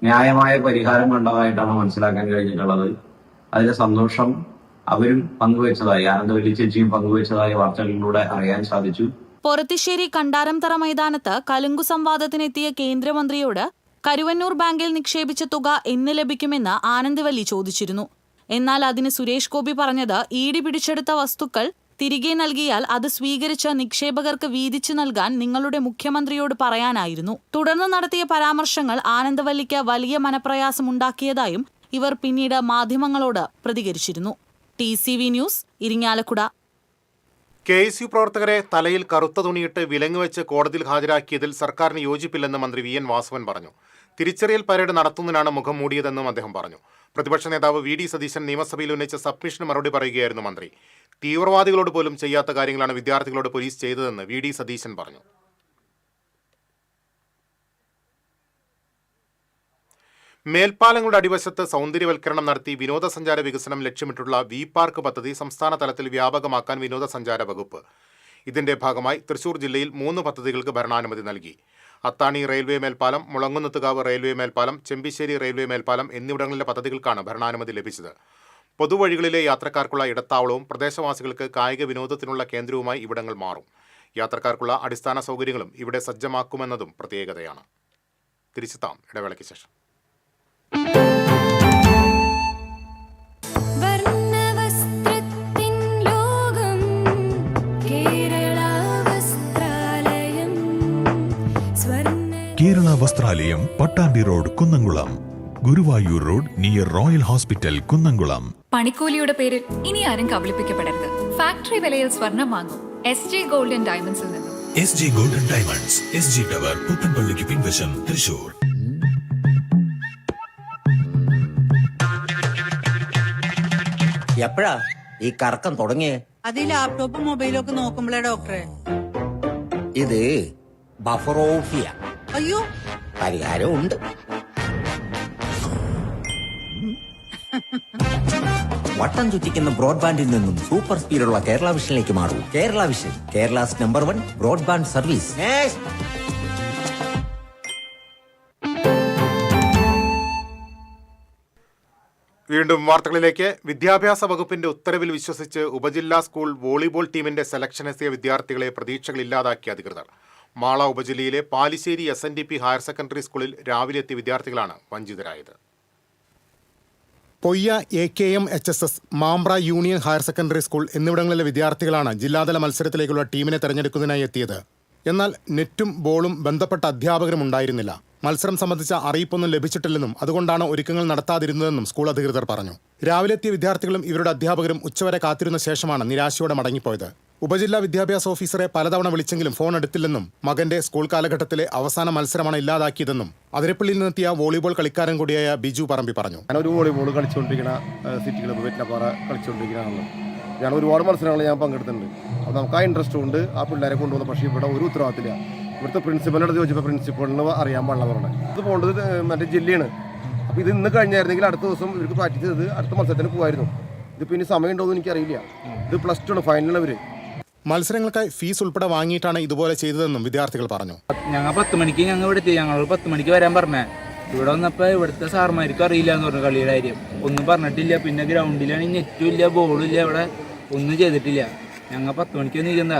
ന്യായമായ പരിഹാരം കണ്ടതായിട്ടാണ് മനസ്സിലാക്കാൻ കഴിഞ്ഞിട്ടുള്ളത്. അതിലെ സന്തോഷം അവരും പങ്കുവച്ചതായി, ആനന്ദവല്ലി ചേച്ചിയും പങ്കുവച്ചതായി വാർത്തകളിലൂടെ അറിയാൻ സാധിച്ചു. പൊറത്തിശ്ശേരി കണ്ടാരംതറ മൈതാനത്ത് കലുങ്കു സംവാദത്തിനെത്തിയ കേന്ദ്രമന്ത്രിയോട് കരുവന്നൂർ ബാങ്കിൽ നിക്ഷേപിച്ച തുക എന്ന് ലഭിക്കുമെന്ന് ആനന്ദവല്ലി ചോദിച്ചിരുന്നു. എന്നാൽ അതിന് സുരേഷ് ഗോപി പറഞ്ഞത് ED പിടിച്ചെടുത്ത വസ്തുക്കൾ തിരികെ നൽകിയാൽ അത് സ്വീകരിച്ച നിക്ഷേപകർക്ക് വീതിച്ചു നൽകാൻ നിങ്ങളുടെ മുഖ്യമന്ത്രിയോട് പറയാനായിരുന്നു. തുടർന്ന് നടത്തിയ പരാമർശങ്ങൾ ആനന്ദവല്ലിക്ക് വലിയ മനപ്രയാസമുണ്ടാക്കിയതായും ഇവർ പിന്നീട് മാധ്യമങ്ങളോട് പ്രതികരിച്ചിരുന്നു. TCV news, Irinjalakuda. KSU പ്രവർത്തകരെ തലയിൽ കറുത്ത തുണിയിട്ട് വിലങ്ങുവെച്ച് കോടതിയിൽ ഹാജരാക്കിയതിൽ സർക്കാരിന് യോജിപ്പില്ലെന്ന് മന്ത്രി VN വാസവൻ പറഞ്ഞു. തിരിച്ചറിയൽ പരേഡ് നടത്തുന്നതിനാണ് മുഖം മൂടിയതെന്നും അദ്ദേഹം പറഞ്ഞു. പ്രതിപക്ഷ നേതാവ് VD സതീശൻ നിയമസഭയിൽ ഉന്നയിച്ച സബ്മിഷന് മറുപടി പറയുകയായിരുന്നു മന്ത്രി. തീവ്രവാദികളോട് പോലും ചെയ്യാത്ത കാര്യങ്ങളാണ് വിദ്യാർത്ഥികളോട് പോലീസ് ചെയ്തതെന്ന് VD സതീശൻ പറഞ്ഞു. മേൽപ്പാലങ്ങളുടെ അടിവശത്ത് സൗന്ദര്യവൽക്കരണം നടത്തി വിനോദസഞ്ചാര വികസനം ലക്ഷ്യമിട്ടുള്ള വി പാർക്ക് പദ്ധതി സംസ്ഥാന തലത്തിൽ വ്യാപകമാക്കാൻ വിനോദസഞ്ചാര വകുപ്പ്. ഇതിന്റെ ഭാഗമായി തൃശൂർ ജില്ലയിൽ 3 പദ്ധതികൾക്ക് ഭരണാനുമതി നൽകി. അത്താണി റെയിൽവേ മേൽപ്പാലം, മുളങ്ങുന്നത്തുകാവ് റെയിൽവേ മേൽപ്പാലം, ചെമ്പിശ്ശേരി റെയിൽവേ മേൽപ്പാലം എന്നിവിടങ്ങളിലെ പദ്ധതികൾക്കാണ് ഭരണാനുമതി ലഭിച്ചത്. പൊതുവഴികളിലെ യാത്രക്കാർക്കുള്ള ഇടത്താവളവും പ്രദേശവാസികൾക്ക് കായിക വിനോദത്തിനുള്ള കേന്ദ്രവുമായി ഇവിടങ്ങൾ മാറും. യാത്രക്കാർക്കുള്ള അടിസ്ഥാന സൗകര്യങ്ങളും ഇവിടെ സജ്ജമാക്കുമെന്നതും പ്രത്യേകതയാണ്. തിരിച്ചെത്താം ഇടവേളയ്ക്ക് ശേഷം. Kerala Vastralayam, Pattambi road, Kunnamkulam. Guruvayur road near royal hospital, Kunnamkulam. പണിക്കൂലിയുടെ പേരിൽ ഇനി ആരും കബളിപ്പിക്കപ്പെടരുത്. ഫാക്ടറി വിലയിൽ സ്വർണം വാങ്ങും SG ഗോൾഡൻ ഡയമണ്ട്സിൽ നിന്നും. SG golden diamonds, SG tower, പുത്തൻപള്ളിക്ക് പിൻവശം, തൃശൂർ. എപ്പോഴാ ഈ കറക്കം തുടങ്ങിയേ? അത് ഈ ലാപ്ടോപ്പും മൊബൈലും ഒക്കെ നോക്കുമ്പോഴേ ഡോക്ടറെ. ഇത് ബഫറോഫിയ. അയ്യോ, പരിഹാരം ഉണ്ട്. വട്ടം ചുറ്റിക്കുന്ന ബ്രോഡ്ബാൻഡിൽ നിന്നും സൂപ്പർ സ്പീഡുള്ള കേരള വിഷനിലേക്ക് മാറൂ. Kerala vision, Kerala's number 1 broadband service. വീണ്ടും വാർത്തകളിലേക്ക്. വിദ്യാഭ്യാസ വകുപ്പിന്റെ ഉത്തരവിൽ വിശ്വസിച്ച് ഉപജില്ലാ സ്കൂൾ വോളിബോൾ ടീമിന്റെ സെലക്ഷനെത്തിയ വിദ്യാർത്ഥികളെ പ്രതീക്ഷകളില്ലാതാക്കിയ അധികൃതർ. മാള ഉപജില്ലയിലെ പാലിശ്ശേരി SNDP ഹയർ സെക്കൻഡറി സ്കൂളിൽ രാവിലെ എത്തിയ വിദ്യാർത്ഥികളാണ് വഞ്ചിതരായത്. Poyya AKM HSS, Mambra union higher secondary school എന്നിവിടങ്ങളിലെ വിദ്യാർത്ഥികളാണ് ജില്ലാതല മത്സരത്തിലേക്കുള്ള ടീമിനെ തെരഞ്ഞെടുക്കുന്നതിനായി എത്തിയത്. എന്നാൽ നെറ്റും ബോളും ബന്ധപ്പെട്ട അധ്യാപകരും ഉണ്ടായിരുന്നില്ല. മത്സരം സംബന്ധിച്ച അറിയിപ്പൊന്നും ലഭിച്ചിട്ടില്ലെന്നും അതുകൊണ്ടാണ് ഒരുക്കങ്ങൾ നടത്താതിരുന്നതെന്നും സ്കൂൾ അധികൃതർ പറഞ്ഞു. രാവിലെ എത്തിയ വിദ്യാർത്ഥികളും ഇവരുടെ അധ്യാപകരും ഉച്ചവരെ കാത്തിരുന്ന ശേഷമാണ് നിരാശയോടെ മടങ്ങിപ്പോയത്. ഉപജില്ലാ വിദ്യാഭ്യാസ ഓഫീസറെ പലതവണ വിളിച്ചെങ്കിലും ഫോൺ എടുത്തില്ലെന്നും മകന്റെ സ്കൂൾ കാലഘട്ടത്തിലെ അവസാന മത്സരമാണ് ഇല്ലാതാക്കിയതെന്നും അതിരപ്പള്ളിയിൽ നിന്നെത്തിയ വോളിബോൾ കളിക്കാരൻ കൂടിയായ ബിജു പറമ്പി പറഞ്ഞു. ഞാനൊരു വോളിബോൾ കളിച്ചുകൊണ്ടിരിക്കുന്ന സിറ്റി ക്ലബ്ബ് വെറ്റിലപ്പാറ കളിച്ചുകൊണ്ടിരിക്കുന്നതാണ്. ഞാൻ ഒരുപാട് മത്സരങ്ങൾ ഞാൻ പങ്കെടുത്തിട്ടുണ്ട്. അപ്പോൾ നമുക്ക് ആ ഇൻട്രസ്റ്റ് കൊണ്ട് ആ പിള്ളേരെ കൊണ്ടുവന്നു. പക്ഷേ ഇവിടെ ഒരു ഉത്തരവാദിത്തമില്ല. ഇവിടുത്തെ പ്രിൻസിപ്പലിൻ്റെ അടുത്ത് ചോദിച്ചപ്പോൾ പ്രിൻസിപ്പളിന് അറിയാൻ പാടില്ല പറഞ്ഞത്. ഇത് പോകേണ്ടത് മറ്റേ ജില്ലയാണ്. അപ്പോൾ ഇത് ഇന്ന് കഴിഞ്ഞായിരുന്നെങ്കിൽ അടുത്ത ദിവസം ഇവർക്ക് പ്രാക്ടീസ് ചെയ്ത് അടുത്ത മത്സരത്തിന് പോകുമായിരുന്നു. ഇതിപ്പോൾ ഇനി സമയമുണ്ടോ എന്ന് എനിക്കറിയില്ല. ഇത് +2 ആണ്, ഫൈനലാണ്. മത്സരങ്ങൾക്കായി ഫീസ് ഉൾപ്പെടെ വാങ്ങിയിട്ടാണ് ഇതുപോലെ ചെയ്തതെന്നും വിദ്യാർത്ഥികൾ പറഞ്ഞു. ഞങ്ങൾ 10 മണിക്ക് ഇവിടെ എത്തി. ഞങ്ങൾ 10 മണിക്ക് വരാൻ പറഞ്ഞേ. ഇവിടെ വന്നപ്പോൾ ഇവിടുത്തെ സാർമാർക്ക് അറിയില്ല എന്ന് പറഞ്ഞു കളിയുടെ കാര്യം. ഒന്നും പറഞ്ഞിട്ടില്ല. പിന്നെ ഗ്രൗണ്ടിലാണെങ്കിൽ നെറ്റും ഇല്ല, ബോളും ഇല്ല, ഇവിടെ ഒന്നും ചെയ്തിട്ടില്ല. ഞങ്ങൾ 10 മണിക്ക് നിൽക്കുന്ന.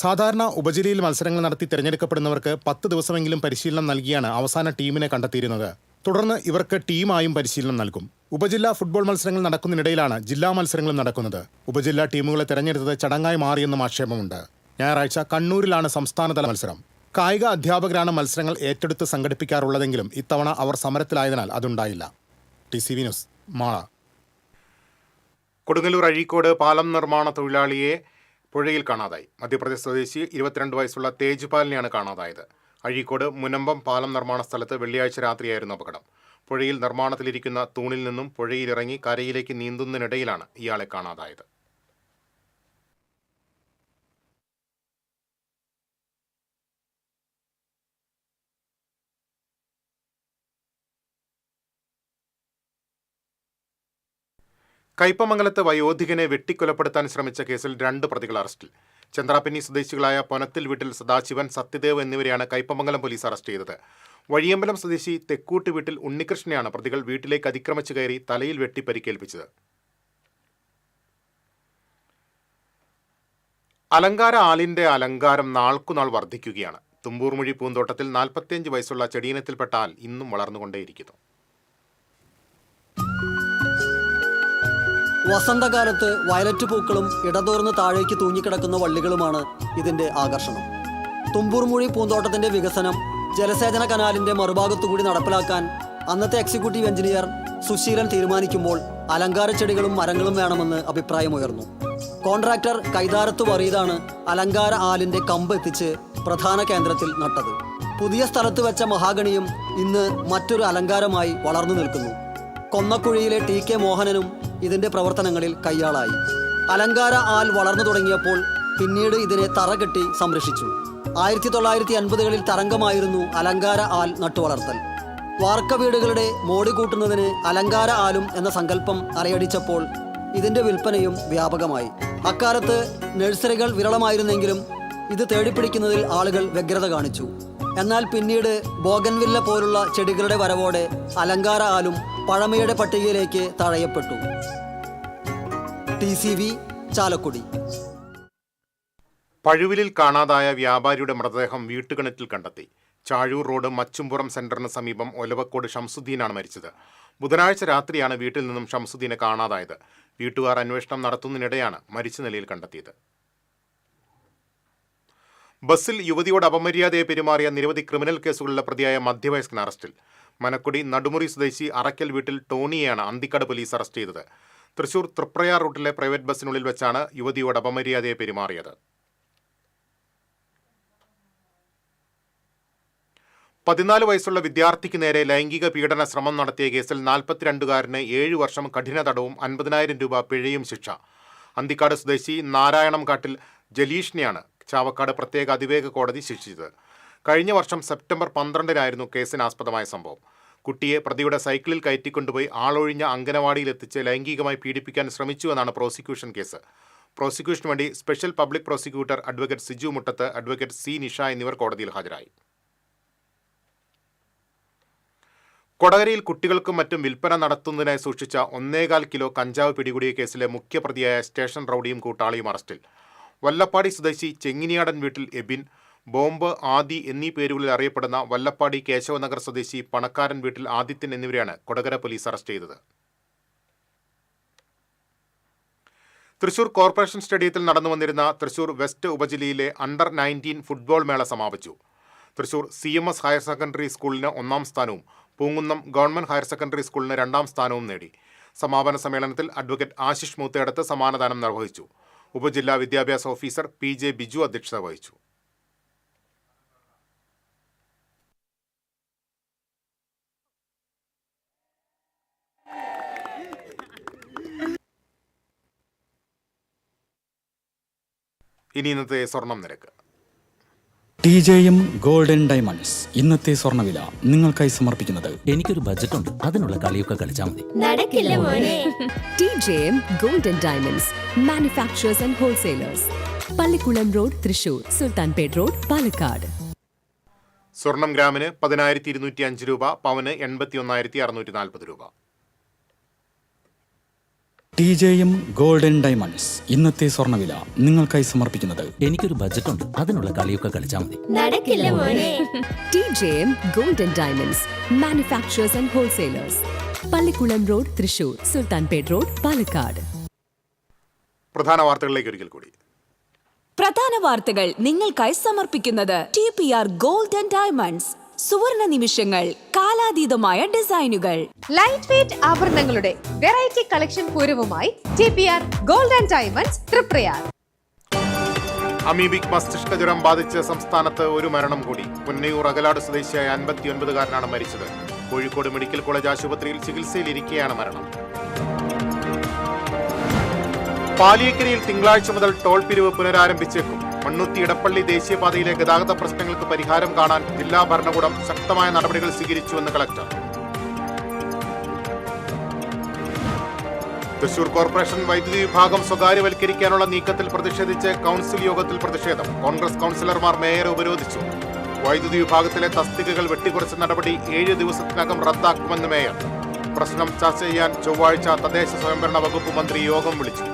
സാധാരണ ഉപജില്ലയിൽ മത്സരങ്ങൾ നടത്തി തിരഞ്ഞെടുക്കപ്പെടുന്നവർക്ക് 10 ദിവസമെങ്കിലും പരിശീലനം നൽകിയാണ് അവസാന ടീമിനെ കണ്ടെത്തിയിരുന്നത്. തുടർന്ന് ഇവർക്ക് ടീമായും പരിശീലനം നൽകും. ഉപജില്ലാ ഫുട്ബോൾ മത്സരങ്ങൾ നടക്കുന്നതിനിടയിലാണ് ജില്ലാ മത്സരങ്ങളും നടക്കുന്നത്. ഉപജില്ലാ ടീമുകളെ തെരഞ്ഞെടുത്തത് ചടങ്ങായി മാറിയെന്നും ആക്ഷേപമുണ്ട്. ഞായറാഴ്ച കണ്ണൂരിലാണ് സംസ്ഥാനതല മത്സരം. കായിക അധ്യാപകരാണ് മത്സരങ്ങൾ ഏറ്റെടുത്ത് സംഘടിപ്പിക്കാറുള്ളതെങ്കിലും ഇത്തവണ അവർ സമരത്തിലായതിനാൽ അതുണ്ടായില്ല. TCV news, Mala. കൊടുങ്ങല്ലൂർ അഴീക്കോട് പാലം നിർമ്മാണ തൊഴിലാളിയെ പുഴയിൽ കാണാതായി. മധ്യപ്രദേശ് സ്വദേശി 22 വയസ്സുള്ള തേജ്പാലിനെയാണ് കാണാതായത്. അഴീക്കോട് മുനമ്പം പാലം നിർമ്മാണ സ്ഥലത്ത് വെള്ളിയാഴ്ച രാത്രിയായിരുന്നു അപകടം. പുഴയിൽ നിർമ്മാണത്തിലിരിക്കുന്ന തൂണിൽ നിന്നും പുഴയിലിറങ്ങി കരയിലേക്ക് നീന്തുന്നതിനിടയിലാണ് ഇയാളെ കാണാതായത്. കയ്പമംഗലത്ത് വയോധികനെ വെട്ടിക്കൊലപ്പെടുത്താൻ ശ്രമിച്ച കേസിൽ 2 പ്രതികൾ അറസ്റ്റിൽ. ചന്ദ്രാപിന്നി സ്വദേശികളായ പൊനത്തിൽ വീട്ടിൽ സദാശിവൻ, സത്യദേവ് എന്നിവരെയാണ് കയ്പമംഗലം പോലീസ് അറസ്റ്റ് ചെയ്തത്. വഴിയമ്പലം സ്വദേശി തെക്കൂട്ട് വീട്ടിൽ ഉണ്ണികൃഷ്ണനെയാണ് പ്രതികൾ വീട്ടിലേക്ക് അതിക്രമിച്ചു കയറി തലയിൽ വെട്ടി പരിക്കേൽപ്പിച്ചത്. അലങ്കാര ആലിന്റെ അലങ്കാരം നാൾക്കുനാൾ വർദ്ധിക്കുകയാണ്. തുമ്പൂർമുഴി പൂന്തോട്ടത്തിൽ 45 വയസ്സുള്ള ചെടിയിനത്തിൽപ്പെട്ട ആൽ ഇന്നും വളർന്നുകൊണ്ടേയിരിക്കുന്നു. വസന്തകാലത്ത് വയലറ്റ് പൂക്കളും ഇടതോർന്ന് താഴേക്ക് തൂങ്ങിക്കിടക്കുന്ന വള്ളികളുമാണ് ഇതിന്റെ ആകർഷണം. തുമ്പൂർമുഴി പൂന്തോട്ടത്തിന്റെ വികസനം ജലസേചന കനാലിന്റെ മറുഭാഗത്തുകൂടി നടപ്പിലാക്കാൻ അന്നത്തെ എക്സിക്യൂട്ടീവ് എഞ്ചിനീയർ സുശീലൻ തീരുമാനിക്കുമ്പോൾ അലങ്കാര ചെടികളും മരങ്ങളും വേണമെന്ന് അഭിപ്രായമുയർന്നു. കോൺട്രാക്ടർ കൈതാരത്ത് വറീദാണ് അലങ്കാര ആലിന്റെ കമ്പ് എത്തിച്ച് പ്രധാന കേന്ദ്രത്തിൽ നട്ടത്. പുതിയ സ്ഥലത്ത് വെച്ച മഹാഗണിയും ഇന്ന് മറ്റൊരു അലങ്കാരമായി വളർന്നു നിൽക്കുന്നു. കൊന്നക്കുഴിയിലെ TK മോഹനനും ഇതിന്റെ പ്രവർത്തനങ്ങളിൽ കയ്യാളായി. അലങ്കാര ആൽ വളർന്നു തുടങ്ങിയപ്പോൾ പിന്നീട് ഇതിനെ തറകെട്ടി സംരക്ഷിച്ചു. 1950കളിൽ തരംഗമായിരുന്നു അലങ്കാര ആൽ നട്ടുവളർത്തൽ. വാർക്ക വീടുകളുടെ മോടി കൂട്ടുന്നതിന് അലങ്കാര ആലും എന്ന സങ്കല്പം അലയടിച്ചപ്പോൾ ഇതിന്റെ വിൽപ്പനയും വ്യാപകമായി. അക്കാലത്ത് നഴ്സറികൾ വിരളമായിരുന്നെങ്കിലും ഇത് തേടിപ്പിടിക്കുന്നതിൽ ആളുകൾ വ്യഗ്രത കാണിച്ചു. എന്നാൽ പിന്നീട് ബോഗൻവില്ല പോലുള്ള ചെടികളുടെ വരവോടെ അലങ്കാര ആലും പഴമയുടെ പട്ടികയിലേക്ക് തഴയപ്പെട്ടു. TCV ചാലക്കുടി. പഴുവിലിൽ കാണാതായ വ്യാപാരിയുടെ മൃതദേഹം വീട്ടുകിണറ്റിൽ കണ്ടെത്തി. ചാഴൂർ റോഡ് മച്ചുംപുറം സെന്ററിന് സമീപം ഒലവക്കോട് ഷംസുദ്ദീനാണ് മരിച്ചത്. ബുധനാഴ്ച രാത്രിയാണ് വീട്ടിൽ നിന്നും ഷംസുദ്ദീനെ കാണാതായത്. വീട്ടുകാർ അന്വേഷണം നടത്തുന്നതിനിടെയാണ് മരിച്ച നിലയിൽ കണ്ടെത്തിയത്. ബസ്സിൽ യുവതിയോട് അപമര്യാദയെ പെരുമാറിയ നിരവധി ക്രിമിനൽ കേസുകളിലെ പ്രതിയായ മധ്യവയസ്കൻ അറസ്റ്റിൽ. മനക്കുടി നടുമുറി സ്വദേശി അറക്കൽ വീട്ടിൽ ടോണിയെയാണ് അന്തിക്കാട് പോലീസ് അറസ്റ്റ് ചെയ്തത്. തൃശൂർ തൃപ്രയാർ റൂട്ടിലെ പ്രൈവറ്റ് ബസ്സിനുള്ളിൽ വെച്ചാണ് യുവതിയോട് അപമര്യാദയെ പെരുമാറിയത്. 14 വയസ്സുള്ള വിദ്യാർത്ഥിക്ക് നേരെ ലൈംഗിക പീഡന ശ്രമം നടത്തിയ കേസിൽ 42-കാരന് 7 വർഷം കഠിന തടവും 50,000 രൂപ പിഴയും ശിക്ഷ. അന്തിക്കാട് സ്വദേശി നാരായണംകാട്ടിൽ ജലീഷിനെയാണ് ചാവക്കാട് പ്രത്യേക അതിവേഗ കോടതി ശിക്ഷിച്ചത്. കഴിഞ്ഞ വർഷം സെപ്റ്റംബർ 12-നായിരുന്നു കേസിനാസ്പദമായ സംഭവം. കുട്ടിയെ പ്രതിയുടെ സൈക്കിളിൽ കയറ്റിക്കൊണ്ടുപോയി ആളൊഴിഞ്ഞ അംഗനവാടിയിലെത്തിച്ച് ലൈംഗികമായി പീഡിപ്പിക്കാൻ ശ്രമിച്ചുവെന്നാണ് പ്രോസിക്യൂഷൻ കേസ്. പ്രോസിക്യൂഷന് വേണ്ടി special public prosecutor advocate Siju Muttath, advocate C Nisha എന്നിവർ കോടതിയിൽ ഹാജരായി. കൊടകരയിൽ കുട്ടികൾക്കും മറ്റും വിൽപ്പന നടത്തുന്നതിനായി സൂക്ഷിച്ച 1.25 കിലോ കഞ്ചാവ് പിടികൂടിയ കേസിലെ മുഖ്യപ്രതിയായ സ്റ്റേഷൻ റൌഡിയും കൂട്ടാളിയും അറസ്റ്റിൽ. വല്ലപ്പാടി സ്വദേശി ചെങ്ങിനിയാടൻ വീട്ടിൽ എബിൻ, ബോംബ്, ആദി എന്നീ പേരുകളിൽ അറിയപ്പെടുന്ന വല്ലപ്പാടി കേശവനഗർ സ്വദേശി പണക്കാരൻ വീട്ടിൽ ആദിത്യൻ എന്നിവരെയാണ് കൊടകര പോലീസ് അറസ്റ്റ് ചെയ്തത്. തൃശൂർ കോർപ്പറേഷൻ സ്റ്റേഡിയത്തിൽ നടന്നു വന്നിരുന്ന തൃശൂർ വെസ്റ്റ് ഉപജില്ലയിലെ അണ്ടർ 19 ഫുട്ബോൾ മേള സമാപിച്ചു. തൃശൂർ CMS ഹയർ സെക്കൻഡറി സ്കൂളിന് 1ാം സ്ഥാനവും പൂങ്കുന്നം ഗവൺമെന്റ് ഹയർ സെക്കൻഡറി സ്കൂളിന് 2ാം സ്ഥാനവും നേടി. സമാപന സമ്മേളനത്തിൽ അഡ്വക്കേറ്റ് ആശിഷ് മൂത്തയടത്ത് സമ്മാനദാനം നിർവഹിച്ചു. ഉപജില്ലാ വിദ്യാഭ്യാസ ഓഫീസർ PJ ബിജു അധ്യക്ഷത വഹിച്ചു. ഇനി ഇന്നത്തെ സ്വർണം നിരക്ക്. TJM ഗോൾഡൻ ഡയമണ്ട്സ് ഇന്നത്തെ സ്വർണ്ണവില നിങ്ങൾക്കായി സമർപ്പിക്കുന്നത്. എനിക്കൊരു ബജറ്റ് ഉണ്ട്, അതിനുള്ള കളിയൊക്കെ കളിച്ചാൽ മതി. നടക്കില്ല മോനെ. TJM golden diamonds manufacturers and wholesalers, Pallikulam road, Thrissur, Sultanpet road, Palakkad. സ്വർണം ഗ്രാമിന് 10,205 രൂപ, പവന് 81,640 രൂപ. TJM ഗോൾഡൻ ഡയമണ്ട്സ് ഇന്നത്തെ സ്വർണ്ണവില നിങ്ങൾക്കായി സമർപ്പിക്കുന്നത്. എനിക്കൊരു ബജറ്റ് ഉണ്ട്, അതിനുള്ള കളിയൊക്കെ കളിച്ചാൽ മതി. നടക്കില്ല മോനെ. TJM golden diamonds manufacturers and wholesalers, Pallikulam road, Thrissur, Sultanpet road, Palakkad. പ്രധാന വാർത്തകളിലേക്ക് ഒരിക്കൽ കൂടി. പ്രധാന വാർത്തകൾ നിങ്ങൾക്കായി സമർപ്പിക്കുന്നത് TPR ഗോൾഡൻ ഡയമണ്ട്സ്. സുവർണ നിമിഷങ്ങൾ, കാലാതീതമായ ഡിസൈനുകൾ. ലൈറ്റ് വെയ്റ്റ് ആഭരണങ്ങളുടെ വെറൈറ്റി കളക്ഷൻ പൂരവുമായി TPR golden diamonds Triprayar. Amoebic മസ്തിഷ്ക ജ്വരം ബാധിച്ച് സംസ്ഥാനത്ത് ഒരു മരണം കൂടി. പുന്നയൂർ അകലാട് സ്വദേശിയായ 59-കാരനാണ് മരിച്ചത്. കോഴിക്കോട് മെഡിക്കൽ കോളേജ് ആശുപത്രിയിൽ ചികിത്സയിലിരിക്കെയാണ് മരണം. പാലിയേക്കരയിൽ തിങ്കളാഴ്ച മുതൽ ടോൾ പിരിവ് പുനരാരംഭിച്ചേക്കും. മണ്ണുത്തി ഇടപ്പള്ളി ദേശീയപാതയിലെ ഗതാഗത പ്രശ്നങ്ങൾക്ക് പരിഹാരം കാണാൻ ജില്ലാ ഭരണകൂടം ശക്തമായ നടപടികൾ സ്വീകരിച്ചുവെന്ന് കളക്ടർ. തൃശൂർ കോർപ്പറേഷൻ വൈദ്യുതി വിഭാഗം സ്വകാര്യവൽക്കരിക്കാനുള്ള നീക്കത്തിൽ പ്രതിഷേധിച്ച് കൗൺസിൽ യോഗത്തിൽ പ്രതിഷേധം. കോൺഗ്രസ് കൗൺസിലർമാർ മേയറെ ഉപരോധിച്ചു. വൈദ്യുതി വിഭാഗത്തിലെ തസ്തികകൾ വെട്ടിക്കുറച്ച നടപടി 7 ദിവസത്തിനകം റദ്ദാക്കുമെന്ന് മേയർ. പ്രശ്നം ചർച്ച ചെയ്യാൻ ചൊവ്വാഴ്ച തദ്ദേശ സ്വയംഭരണ വകുപ്പ് മന്ത്രി യോഗം വിളിച്ചു.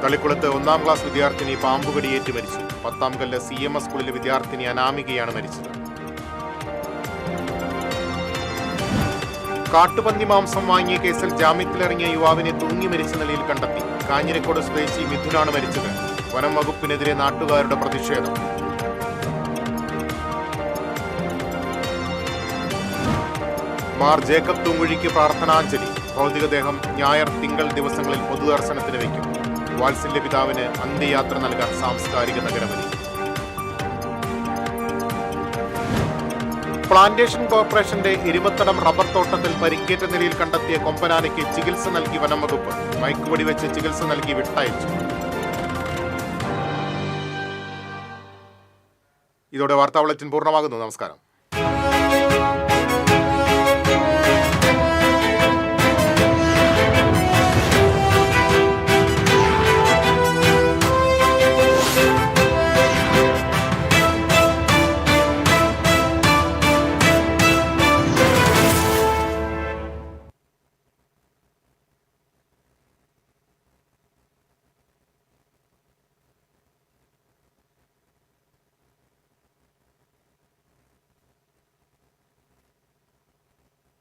തളിക്കുളത്ത് 1ാം ക്ലാസ് വിദ്യാർത്ഥിനി പാമ്പുകടിയേറ്റ് മരിച്ചു. 10ാം കല്ല് CMS സ്കൂളിലെ വിദ്യാർത്ഥിനി അനാമികയാണ് മരിച്ചത്. കാട്ടുപന്നി മാംസം വാങ്ങിയ കേസിൽ ജാമ്യത്തിലിറങ്ങിയ യുവാവിനെ തൂങ്ങി മരിച്ച നിലയിൽ കണ്ടെത്തി. കാഞ്ഞിരക്കോട് സ്വദേശി മിഥുനാണ് മരിച്ചത്. വനം വകുപ്പിനെതിരെ നാട്ടുകാരുടെ പ്രതിഷേധം. മാർ ജേക്കബ് തൂങ്കുഴിക്ക് പ്രാർത്ഥനാഞ്ജലി. ഭൗതികദേഹം ഞായർ തിങ്കൾ ദിവസങ്ങളിൽ പൊതുദർശനത്തിന് വയ്ക്കും. വാത്സല്യ പിതാവിന് അന്ത്യയാത്ര നൽകാൻ സാംസ്കാരിക നഗരമൊരുങ്ങി. പ്ലാന്റേഷൻ കോർപ്പറേഷന്റെ ഇരുപത്തടം റബ്ബർ തോട്ടത്തിൽ പരിക്കേറ്റ നിലയിൽ കണ്ടെത്തിയ കൊമ്പനാനയ്ക്ക് ചികിത്സ നൽകി വനംവകുപ്പ്. മയക്കുപൊടി വെച്ച് ചികിത്സ നൽകി വിട്ടയച്ചു. ഇതോടെ വാർത്താ ബുള്ളറ്റിൻ പൂർണ്ണമാകുന്നു. നമസ്കാരം.